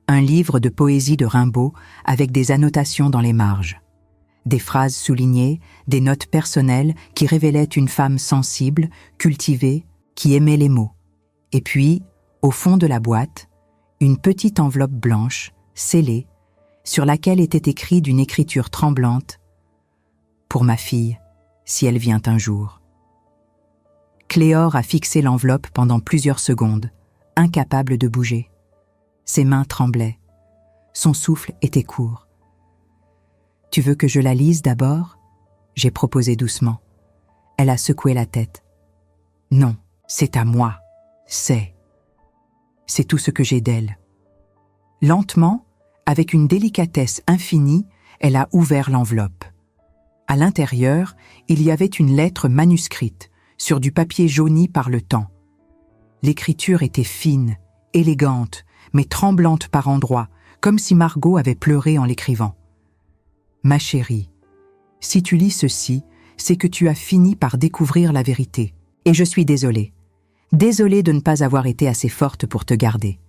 Un livre de poésie de Rimbaud avec des annotations dans les marges. Des phrases soulignées, des notes personnelles qui révélaient une femme sensible, cultivée, qui aimait les mots. Et puis, au fond de la boîte, une petite enveloppe blanche, scellée, sur laquelle était écrit d'une écriture tremblante « Pour ma fille, si elle vient un jour ». Cléor a fixé l'enveloppe pendant plusieurs secondes, incapable de bouger. Ses mains tremblaient. Son souffle était court. « Tu veux que je la lise d'abord » j'ai proposé doucement. Elle a secoué la tête. « Non, c'est à moi. C'est tout ce que j'ai d'elle. » Lentement, avec une délicatesse infinie, elle a ouvert l'enveloppe. À l'intérieur, il y avait une lettre manuscrite, sur du papier jauni par le temps. L'écriture était fine, élégante, mais tremblante par endroits, comme si Margot avait pleuré en l'écrivant. « Ma chérie, si tu lis ceci, c'est que tu as fini par découvrir la vérité. Et je suis désolée. Désolée de ne pas avoir été assez forte pour te garder.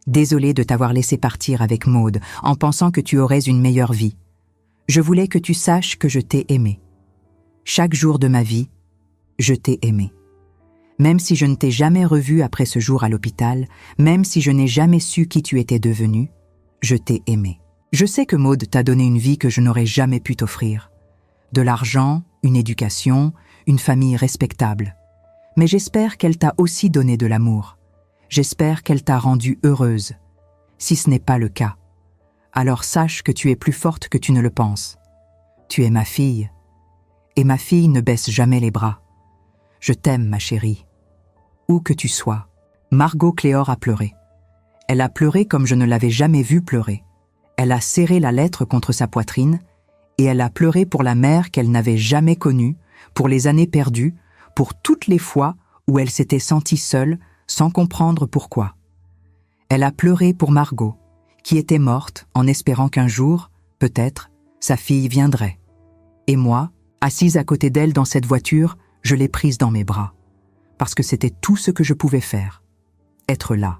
Désolée de t'avoir laissé partir avec Maude en pensant que tu aurais une meilleure vie. Je voulais que tu saches que je t'ai aimé. Chaque jour de ma vie, je t'ai aimé. Même si je ne t'ai jamais revu après ce jour à l'hôpital, même si je n'ai jamais su qui tu étais devenu, je t'ai aimé. Je sais que Maude t'a donné une vie que je n'aurais jamais pu t'offrir. De l'argent, une éducation, une famille respectable. Mais j'espère qu'elle t'a aussi donné de l'amour. J'espère qu'elle t'a rendue heureuse. Si ce n'est pas le cas, alors sache que tu es plus forte que tu ne le penses. Tu es ma fille, et ma fille ne baisse jamais les bras. Je t'aime, ma chérie. Où que tu sois. Margot Cléor a pleuré. Elle a pleuré comme je ne l'avais jamais vue pleurer. Elle a serré la lettre contre sa poitrine, et elle a pleuré pour la mère qu'elle n'avait jamais connue, pour les années perdues, pour toutes les fois où elle s'était sentie seule, sans comprendre pourquoi. Elle a pleuré pour Margot, qui était morte en espérant qu'un jour, peut-être, sa fille viendrait. Et moi, assise à côté d'elle dans cette voiture, je l'ai prise dans mes bras. Parce que c'était tout ce que je pouvais faire. Être là.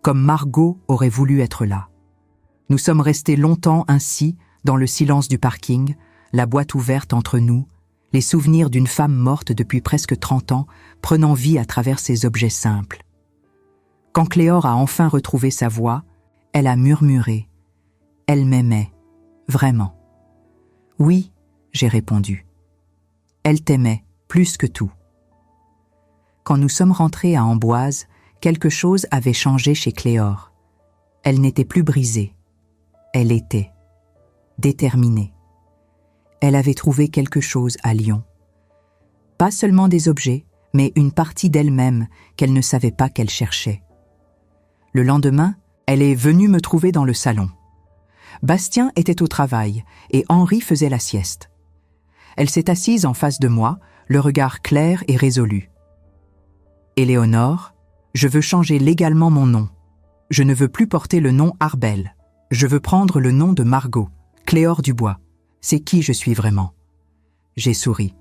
Comme Margot aurait voulu être là. Nous sommes restés longtemps ainsi, dans le silence du parking, la boîte ouverte entre nous, les souvenirs d'une femme morte depuis presque 30 ans, prenant vie à travers ces objets simples. Quand Cléor a enfin retrouvé sa voix, elle a murmuré. Elle m'aimait, vraiment. Oui, j'ai répondu. Elle t'aimait, plus que tout. Quand nous sommes rentrés à Amboise, quelque chose avait changé chez Cléor. Elle n'était plus brisée. Elle était déterminée. Elle avait trouvé quelque chose à Lyon. Pas seulement des objets, mais une partie d'elle-même qu'elle ne savait pas qu'elle cherchait. Le lendemain, elle est venue me trouver dans le salon. Bastien était au travail et Henri faisait la sieste. Elle s'est assise en face de moi, le regard clair et résolu. « Éléonore, je veux changer légalement mon nom. Je ne veux plus porter le nom Arbel. Je veux prendre le nom de Margot, Cléor Dubois. C'est qui je suis vraiment. » J'ai souri.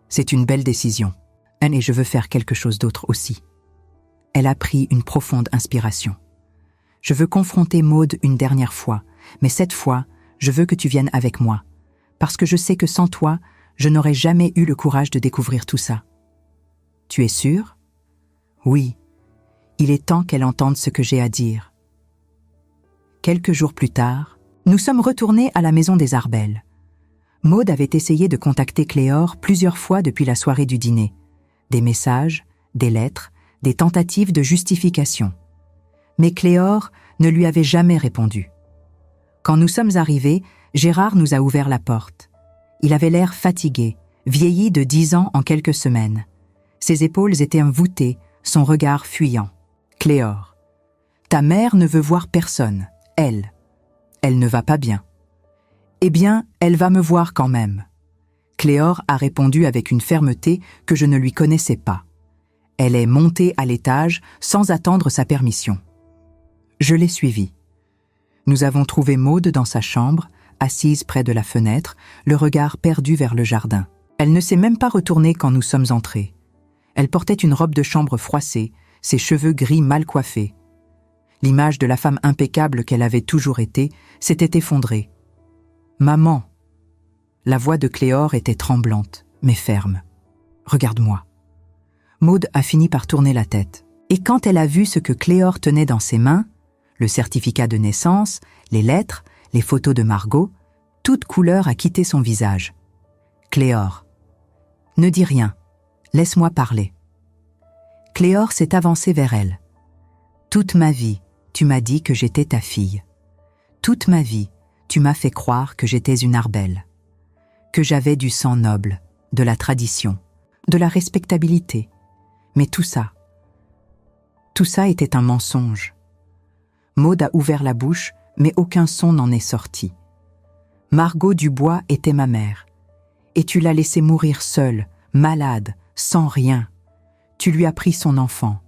C'est une belle décision. Et je veux faire quelque chose d'autre aussi. Elle a pris une profonde inspiration. Je veux confronter Maude une dernière fois, mais cette fois, je veux que tu viennes avec moi, parce que je sais que sans toi, je n'aurais jamais eu le courage de découvrir tout ça. Tu es sûre ? Oui. Il est temps qu'elle entende ce que j'ai à dire. Quelques jours plus tard, nous sommes retournés à la maison des Arbel. Maude avait essayé de contacter Cléor plusieurs fois depuis la soirée du dîner. Des messages, des lettres, des tentatives de justification. Mais Cléor ne lui avait jamais répondu. Quand nous sommes arrivés, Gérard nous a ouvert la porte. Il avait l'air fatigué, vieilli de 10 ans en quelques semaines. Ses épaules étaient voûtées, son regard fuyant. Cléor. Ta mère ne veut voir personne, elle. Elle ne va pas bien. Eh bien, elle va me voir quand même. Cléor a répondu avec une fermeté que je ne lui connaissais pas. Elle est montée à l'étage sans attendre sa permission. Je l'ai suivie. Nous avons trouvé Maude dans sa chambre, assise près de la fenêtre, le regard perdu vers le jardin. Elle ne s'est même pas retournée quand nous sommes entrés. Elle portait une robe de chambre froissée, ses cheveux gris mal coiffés. L'image de la femme impeccable qu'elle avait toujours été s'était effondrée. « Maman !» La voix de Cléore était tremblante, mais ferme. « Regarde-moi. » Maude a fini par tourner la tête. Et quand elle a vu ce que Cléore tenait dans ses mains, le certificat de naissance, les lettres, les photos de Margot, toute couleur a quitté son visage. « Cléore. Ne dis rien. Laisse-moi parler. » Cléore s'est avancée vers elle. « Toute ma vie, tu m'as dit que j'étais ta fille. Toute ma vie, tu m'as fait croire que j'étais une Arbel, que j'avais du sang noble, de la tradition, de la respectabilité. Mais tout ça était un mensonge. » Maude a ouvert la bouche, mais aucun son n'en est sorti. « Margot Dubois était ma mère, et tu l'as laissée mourir seule, malade, sans rien. Tu lui as pris son enfant,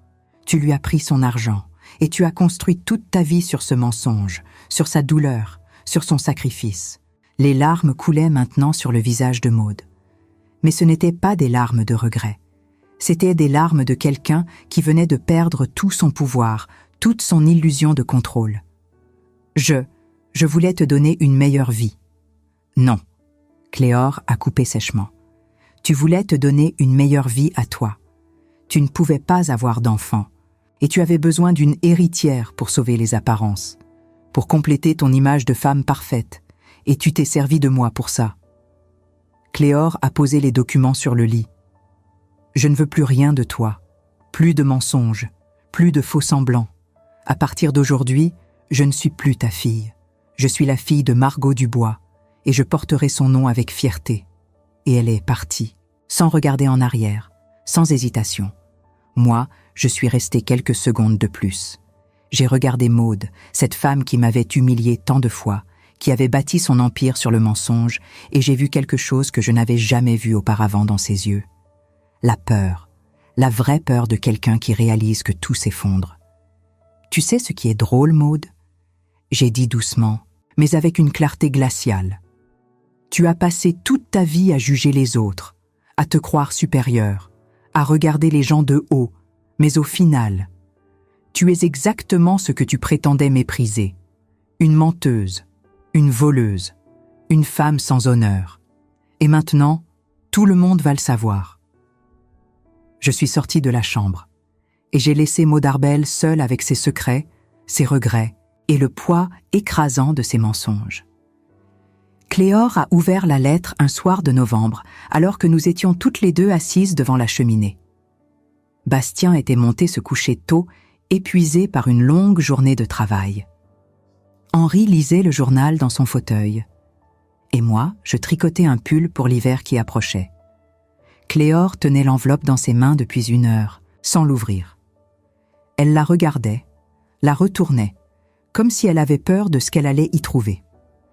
tu lui as pris son argent, et tu as construit toute ta vie sur ce mensonge, sur sa douleur, sur son sacrifice. » Les larmes coulaient maintenant sur le visage de Maude. Mais ce n'étaient pas des larmes de regret. C'étaient des larmes de quelqu'un qui venait de perdre tout son pouvoir, toute son illusion de contrôle. « Je voulais te donner une meilleure vie. » « Non. » Cléore a coupé sèchement. « Tu voulais te donner une meilleure vie à toi. Tu ne pouvais pas avoir d'enfant, et tu avais besoin d'une héritière pour sauver les apparences, pour compléter ton image de femme parfaite, et tu t'es servi de moi pour ça. » Cléore a posé les documents sur le lit. « Je ne veux plus rien de toi, plus de mensonges, plus de faux semblants. À partir d'aujourd'hui, je ne suis plus ta fille. Je suis la fille de Margot Dubois, et je porterai son nom avec fierté. » Et elle est partie, sans regarder en arrière, sans hésitation. Moi, je suis restée quelques secondes de plus. J'ai regardé Maude, cette femme qui m'avait humiliée tant de fois, qui avait bâti son empire sur le mensonge, et j'ai vu quelque chose que je n'avais jamais vu auparavant dans ses yeux. La peur, la vraie peur de quelqu'un qui réalise que tout s'effondre. « Tu sais ce qui est drôle, Maude ?» J'ai dit doucement, mais avec une clarté glaciale. « Tu as passé toute ta vie à juger les autres, à te croire supérieure, à regarder les gens de haut, mais au final, tu es exactement ce que tu prétendais mépriser. Une menteuse, une voleuse, une femme sans honneur. Et maintenant, tout le monde va le savoir. » Je suis sortie de la chambre, et j'ai laissé Maude Arbel seule avec ses secrets, ses regrets et le poids écrasant de ses mensonges. Cléore a ouvert la lettre un soir de novembre, alors que nous étions toutes les deux assises devant la cheminée. Bastien était monté se coucher tôt, épuisé par une longue journée de travail. Henri lisait le journal dans son fauteuil. Et moi, je tricotais un pull pour l'hiver qui approchait. Cléore tenait l'enveloppe dans ses mains depuis 1 heure, sans l'ouvrir. Elle la regardait, la retournait, comme si elle avait peur de ce qu'elle allait y trouver.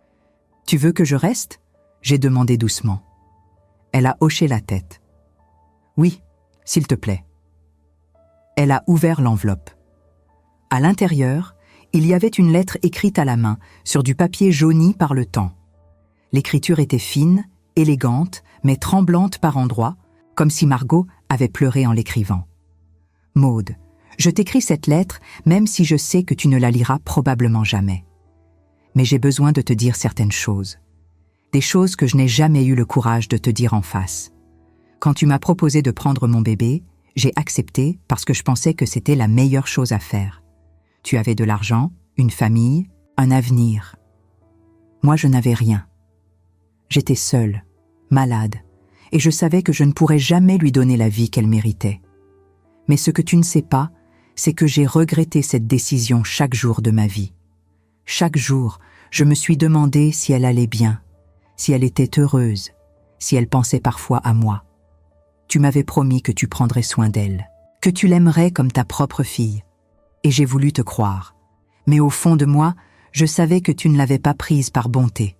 « Tu veux que je reste ?» j'ai demandé doucement. Elle a hoché la tête. « Oui, s'il te plaît. » Elle a ouvert l'enveloppe. À l'intérieur, il y avait une lettre écrite à la main, sur du papier jauni par le temps. L'écriture était fine, élégante, mais tremblante par endroits, comme si Margot avait pleuré en l'écrivant. « Maude, je t'écris cette lettre, même si je sais que tu ne la liras probablement jamais. Mais j'ai besoin de te dire certaines choses. Des choses que je n'ai jamais eu le courage de te dire en face. Quand tu m'as proposé de prendre mon bébé, j'ai accepté parce que je pensais que c'était la meilleure chose à faire. Tu avais de l'argent, une famille, un avenir. Moi, je n'avais rien. J'étais seule, malade, et je savais que je ne pourrais jamais lui donner la vie qu'elle méritait. Mais ce que tu ne sais pas, c'est que j'ai regretté cette décision chaque jour de ma vie. Chaque jour, je me suis demandé si elle allait bien, si elle était heureuse, si elle pensait parfois à moi. Tu m'avais promis que tu prendrais soin d'elle, que tu l'aimerais comme ta propre fille. Et j'ai voulu te croire. Mais au fond de moi, je savais que tu ne l'avais pas prise par bonté.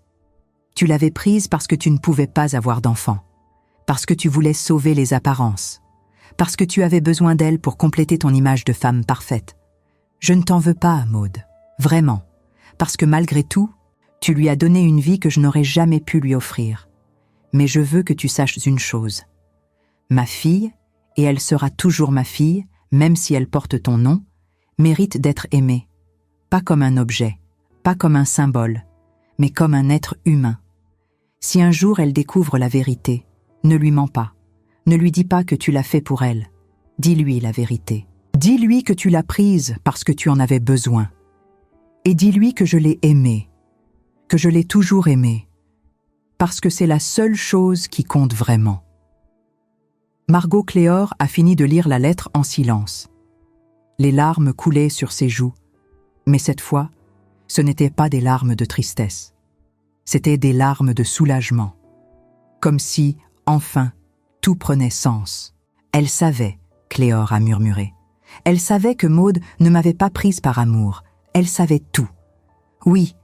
Tu l'avais prise parce que tu ne pouvais pas avoir d'enfant, parce que tu voulais sauver les apparences, parce que tu avais besoin d'elle pour compléter ton image de femme parfaite. Je ne t'en veux pas, Maud, vraiment, parce que malgré tout, tu lui as donné une vie que je n'aurais jamais pu lui offrir. Mais je veux que tu saches une chose. Ma fille, et elle sera toujours ma fille, même si elle porte ton nom, mérite d'être aimée, pas comme un objet, pas comme un symbole, mais comme un être humain. Si un jour elle découvre la vérité, ne lui mens pas. Ne lui dis pas que tu l'as fait pour elle. Dis-lui la vérité. Dis-lui que tu l'as prise parce que tu en avais besoin. Et dis-lui que je l'ai aimée, que je l'ai toujours aimée, parce que c'est la seule chose qui compte vraiment. Margot Cléor a fini de lire la lettre en silence. Les larmes coulaient sur ses joues, mais cette fois, ce n'étaient pas des larmes de tristesse. C'étaient des larmes de soulagement. Comme si, enfin, tout prenait sens. Elle savait, Cléor a murmuré. Elle savait que Maud ne m'avait pas prise par amour. Elle savait tout. Oui,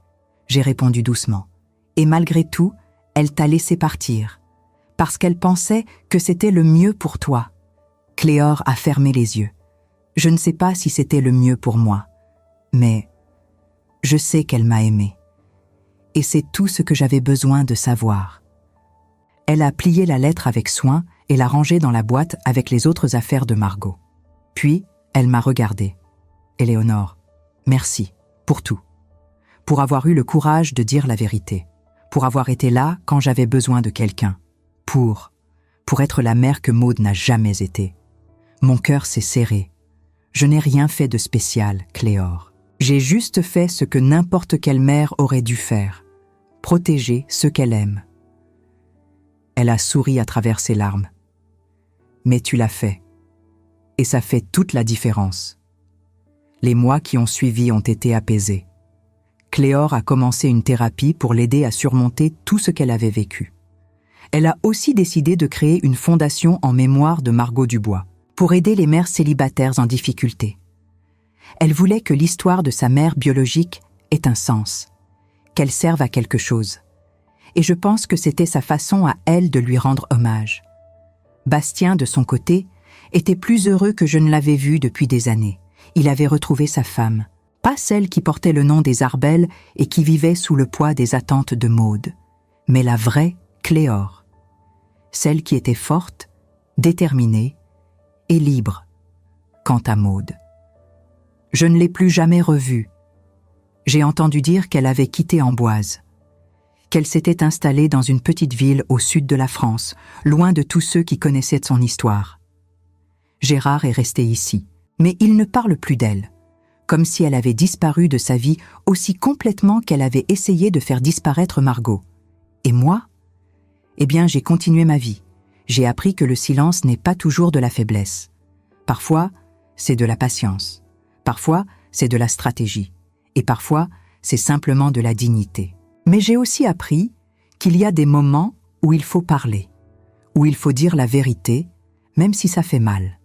j'ai répondu doucement. Et malgré tout, elle t'a laissé partir. Parce qu'elle pensait que c'était le mieux pour toi. Cléor a fermé les yeux. Je ne sais pas si c'était le mieux pour moi, mais je sais qu'elle m'a aimé. Et c'est tout ce que j'avais besoin de savoir. Elle a plié la lettre avec soin et l'a rangée dans la boîte avec les autres affaires de Margot. Puis, elle m'a regardée. « Éléonore, merci pour tout. Pour avoir eu le courage de dire la vérité. Pour avoir été là quand j'avais besoin de quelqu'un. Pour être la mère que Maud n'a jamais été. Mon cœur s'est serré. Je n'ai rien fait de spécial, Cléor. J'ai juste fait ce que n'importe quelle mère aurait dû faire. Protéger ceux qu'elle aime. » Elle a souri à travers ses larmes. « Mais tu l'as fait. Et ça fait toute la différence. » Les mois qui ont suivi ont été apaisés. Cléor a commencé une thérapie pour l'aider à surmonter tout ce qu'elle avait vécu. Elle a aussi décidé de créer une fondation en mémoire de Margot Dubois, pour aider les mères célibataires en difficulté. Elle voulait que l'histoire de sa mère biologique ait un sens, qu'elle serve à quelque chose. Et je pense que c'était sa façon à elle de lui rendre hommage. Bastien, de son côté, était plus heureux que je ne l'avais vu depuis des années. Il avait retrouvé sa femme, pas celle qui portait le nom des Arbel et qui vivait sous le poids des attentes de Maud, mais la vraie Cléor, celle qui était forte, déterminée et libre. Quant à Maud, je ne l'ai plus jamais revue. J'ai entendu dire qu'elle avait quitté Amboise, qu'elle s'était installée dans une petite ville au sud de la France, loin de tous ceux qui connaissaient son histoire. Gérard est resté ici, mais il ne parle plus d'elle, comme si elle avait disparu de sa vie aussi complètement qu'elle avait essayé de faire disparaître Margot. Et moi ? Eh bien, j'ai continué ma vie. J'ai appris que le silence n'est pas toujours de la faiblesse. Parfois, c'est de la patience. Parfois, c'est de la stratégie. Et parfois, c'est simplement de la dignité. Mais j'ai aussi appris qu'il y a des moments où il faut parler, où il faut dire la vérité, même si ça fait mal,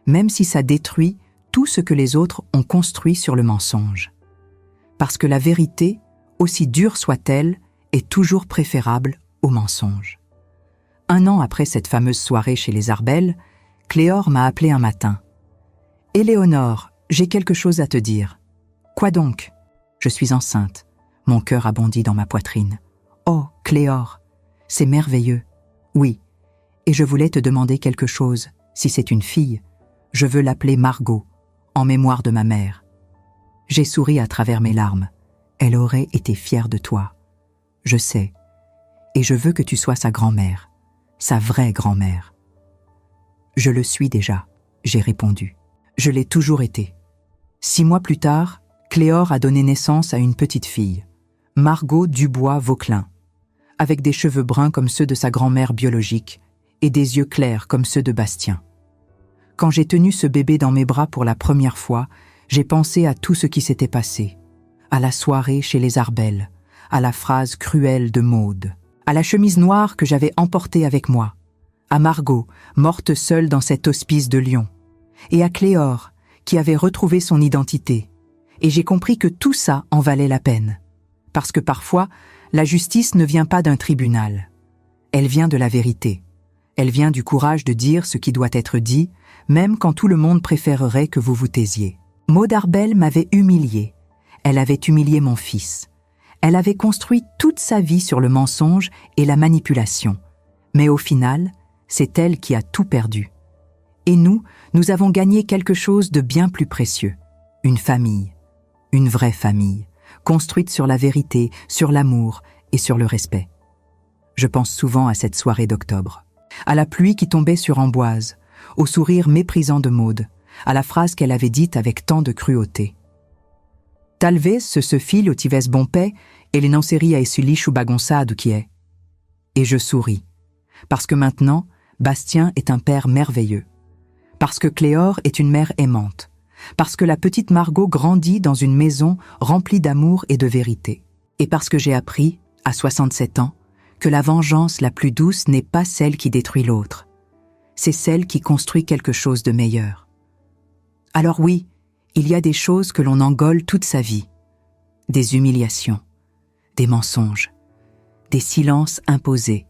même si ça détruit tout ce que les autres ont construit sur le mensonge. Parce que la vérité, aussi dure soit-elle, est toujours préférable au mensonge. 1 an après cette fameuse soirée chez les Arbel, Cléor m'a appelé un matin. « Éléonore, j'ai quelque chose à te dire. »« Quoi donc ?»« Je suis enceinte. » Mon cœur a bondi dans ma poitrine. « Oh, Cléor, c'est merveilleux. »« Oui, et je voulais te demander quelque chose. Si c'est une fille, je veux l'appeler Margot, en mémoire de ma mère. » J'ai souri à travers mes larmes. Elle aurait été fière de toi. Je sais. Et je veux que tu sois sa grand-mère, sa vraie grand-mère. Je le suis déjà, j'ai répondu. Je l'ai toujours été. 6 mois plus tard, Cléor a donné naissance à une petite fille, Margot Dubois-Vauquelin, avec des cheveux bruns comme ceux de sa grand-mère biologique et des yeux clairs comme ceux de Bastien. Quand j'ai tenu ce bébé dans mes bras pour la première fois, j'ai pensé à tout ce qui s'était passé, à la soirée chez les Arbel, à la phrase cruelle de Maud, à la chemise noire que j'avais emportée avec moi, à Margot, morte seule dans cet hospice de Lyon, et à Cléor, qui avait retrouvé son identité. Et j'ai compris que tout ça en valait la peine. Parce que parfois, la justice ne vient pas d'un tribunal. Elle vient de la vérité, Elle vient du courage de dire ce qui doit être dit, même quand tout le monde préférerait que vous vous taisiez. Maud Arbel m'avait humiliée. Elle avait humilié mon fils. Elle avait construit toute sa vie sur le mensonge et la manipulation. Mais au final, c'est elle qui a tout perdu. Et nous avons gagné quelque chose de bien plus précieux. Une famille. Une vraie famille, construite sur la vérité, sur l'amour et sur le respect. Je pense souvent à cette soirée d'octobre, à la pluie qui tombait sur Amboise, au sourire méprisant de Maud, à la phrase qu'elle avait dite avec tant de cruauté. Talvez se fil au tivès bompé et les nanseri a essuli chou bagonçade qui est. Et je souris, parce que maintenant, Bastien est un père merveilleux, parce que Cléore est une mère aimante, parce que la petite Margot grandit dans une maison remplie d'amour et de vérité, et parce que j'ai appris, à 67 ans, que la vengeance la plus douce n'est pas celle qui détruit l'autre, c'est celle qui construit quelque chose de meilleur. Alors oui, il y a des choses que l'on engole toute sa vie, des humiliations, des mensonges, des silences imposés.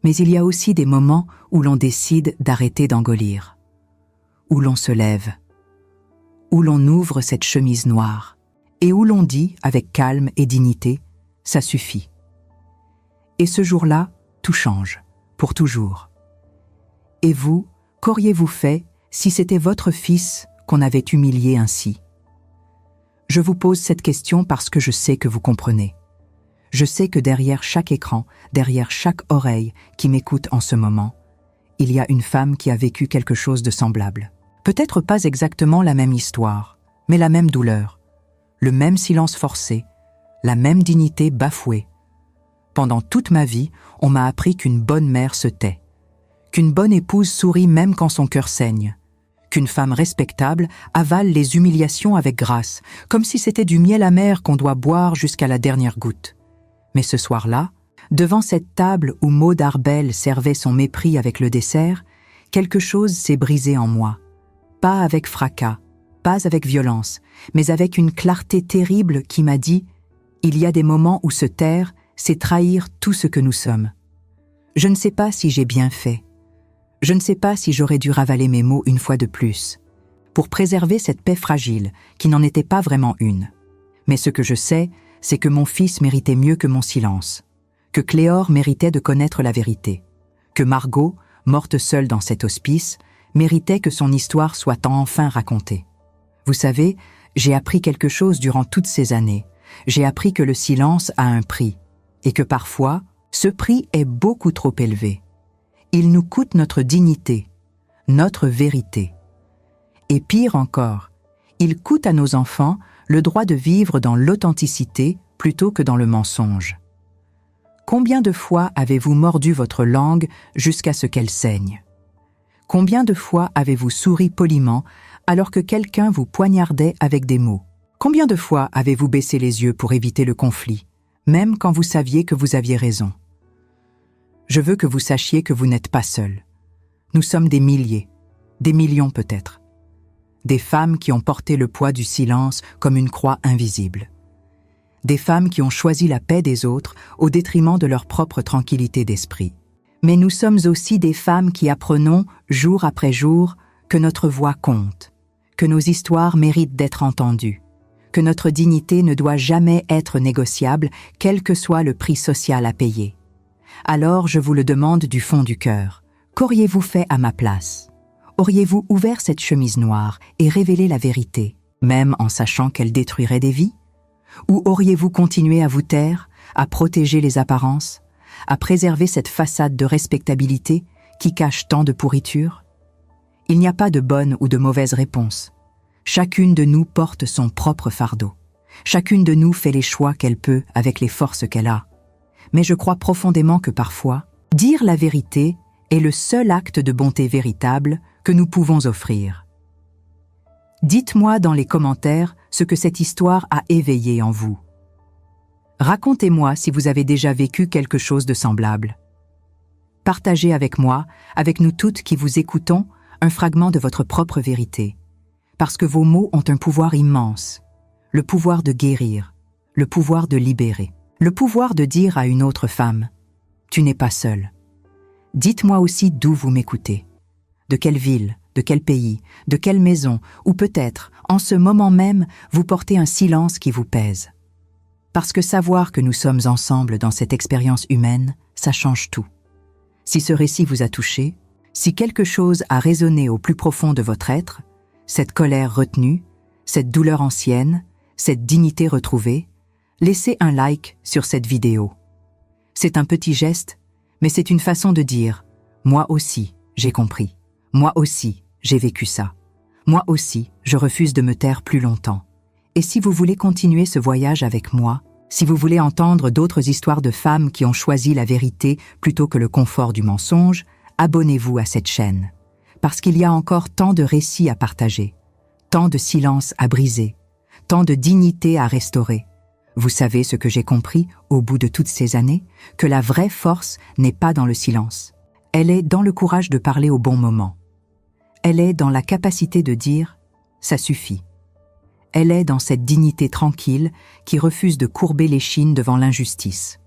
Mais il y a aussi des moments où l'on décide d'arrêter d'engolir, où l'on se lève, où l'on ouvre cette chemise noire et où l'on dit, avec calme et dignité, « ça suffit ». Et ce jour-là, tout change, pour toujours. Et vous, qu'auriez-vous fait si c'était votre fils qu'on avait humilié ainsi? Je vous pose cette question parce que je sais que vous comprenez. Je sais que derrière chaque écran, derrière chaque oreille qui m'écoute en ce moment, il y a une femme qui a vécu quelque chose de semblable. Peut-être pas exactement la même histoire, mais la même douleur, le même silence forcé, la même dignité bafouée. Pendant toute ma vie, on m'a appris qu'une bonne mère se tait, qu'une bonne épouse sourit même quand son cœur saigne, qu'une femme respectable avale les humiliations avec grâce, comme si c'était du miel amer qu'on doit boire jusqu'à la dernière goutte. Mais ce soir-là, devant cette table où Maud Arbel servait son mépris avec le dessert, quelque chose s'est brisé en moi. Pas avec fracas, pas avec violence, mais avec une clarté terrible qui m'a dit « Il y a des moments où se taire, c'est trahir tout ce que nous sommes. » Je ne sais pas si j'ai bien fait. Je ne sais pas si j'aurais dû ravaler mes mots une fois de plus, pour préserver cette paix fragile, qui n'en était pas vraiment une. Mais ce que je sais, c'est que mon fils méritait mieux que mon silence, que Cléore méritait de connaître la vérité, que Margot, morte seule dans cet hospice, méritait que son histoire soit enfin racontée. Vous savez, j'ai appris quelque chose durant toutes ces années. J'ai appris que le silence a un prix, et que parfois, ce prix est beaucoup trop élevé. Il nous coûte notre dignité, notre vérité. Et pire encore, il coûte à nos enfants le droit de vivre dans l'authenticité plutôt que dans le mensonge. Combien de fois avez-vous mordu votre langue jusqu'à ce qu'elle saigne? Combien de fois avez-vous souri poliment alors que quelqu'un vous poignardait avec des mots? Combien de fois avez-vous baissé les yeux pour éviter le conflit, même quand vous saviez que vous aviez raison? Je veux que vous sachiez que vous n'êtes pas seul. Nous sommes des milliers, des millions peut-être. Des femmes qui ont porté le poids du silence comme une croix invisible. Des femmes qui ont choisi la paix des autres au détriment de leur propre tranquillité d'esprit. Mais nous sommes aussi des femmes qui apprenons, jour après jour, que notre voix compte, que nos histoires méritent d'être entendues, que notre dignité ne doit jamais être négociable, quel que soit le prix social à payer. Alors je vous le demande du fond du cœur, qu'auriez-vous fait à ma place? Auriez-vous ouvert cette chemise noire et révélé la vérité, même en sachant qu'elle détruirait des vies? Ou auriez-vous continué à vous taire, à protéger les apparences, à préserver cette façade de respectabilité qui cache tant de pourriture? Il n'y a pas de bonne ou de mauvaise réponse. Chacune de nous porte son propre fardeau. Chacune de nous fait les choix qu'elle peut avec les forces qu'elle a. Mais je crois profondément que parfois, dire la vérité est le seul acte de bonté véritable que nous pouvons offrir. Dites-moi dans les commentaires ce que cette histoire a éveillé en vous. Racontez-moi si vous avez déjà vécu quelque chose de semblable. Partagez avec moi, avec nous toutes qui vous écoutons, un fragment de votre propre vérité. Parce que vos mots ont un pouvoir immense, le pouvoir de guérir, le pouvoir de libérer, le pouvoir de dire à une autre femme « Tu n'es pas seule ». Dites-moi aussi d'où vous m'écoutez. De quelle ville, de quel pays, de quelle maison, ou peut-être, en ce moment même, vous portez un silence qui vous pèse. Parce que savoir que nous sommes ensemble dans cette expérience humaine, ça change tout. Si ce récit vous a touché, si quelque chose a résonné au plus profond de votre être, cette colère retenue, cette douleur ancienne, cette dignité retrouvée, laissez un like sur cette vidéo. C'est un petit geste, mais c'est une façon de dire « Moi aussi, j'ai compris. Moi aussi, j'ai vécu ça. Moi aussi, je refuse de me taire plus longtemps. » Et si vous voulez continuer ce voyage avec moi, si vous voulez entendre d'autres histoires de femmes qui ont choisi la vérité plutôt que le confort du mensonge, abonnez-vous à cette chaîne. Parce qu'il y a encore tant de récits à partager, tant de silences à briser, tant de dignité à restaurer. Vous savez ce que j'ai compris au bout de toutes ces années? Que la vraie force n'est pas dans le silence. Elle est dans le courage de parler au bon moment. Elle est dans la capacité de dire « ça suffit ». Elle est dans cette dignité tranquille qui refuse de courber l'échine devant l'injustice.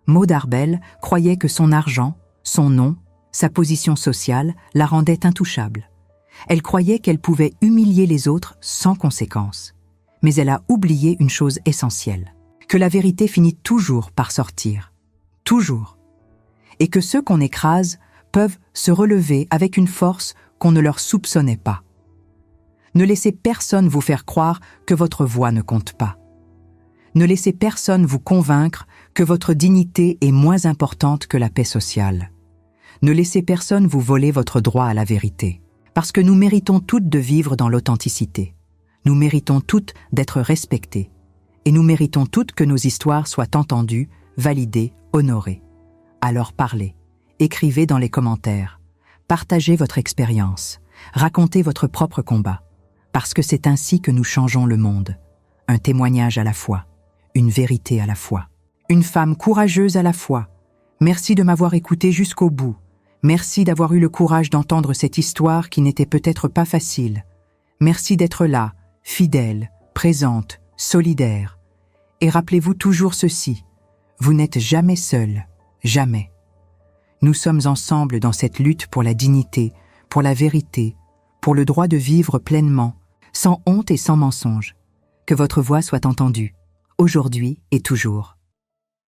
Maud Arbel croyait que son argent, son nom, sa position sociale la rendaient intouchable. Elle croyait qu'elle pouvait humilier les autres sans conséquence. Mais elle a oublié une chose essentielle, que la vérité finit toujours par sortir. Toujours. Et que ceux qu'on écrase peuvent se relever avec une force qu'on ne leur soupçonnait pas. Ne laissez personne vous faire croire que votre voix ne compte pas. Ne laissez personne vous convaincre que votre dignité est moins importante que la paix sociale. Ne laissez personne vous voler votre droit à la vérité. Parce que nous méritons toutes de vivre dans l'authenticité. Nous méritons toutes d'être respectées. Et nous méritons toutes que nos histoires soient entendues, validées, honorées. Alors parlez, écrivez dans les commentaires, partagez votre expérience, racontez votre propre combat. Parce que c'est ainsi que nous changeons le monde. Un témoignage à la fois, une vérité à la fois. Une femme courageuse à la fois. Merci de m'avoir écouté jusqu'au bout. Merci d'avoir eu le courage d'entendre cette histoire qui n'était peut-être pas facile. Merci d'être là, fidèle, présente, solidaire. Et rappelez-vous toujours ceci, vous n'êtes jamais seul, jamais. Nous sommes ensemble dans cette lutte pour la dignité, pour la vérité, pour le droit de vivre pleinement, sans honte et sans mensonge. Que votre voix soit entendue, aujourd'hui et toujours.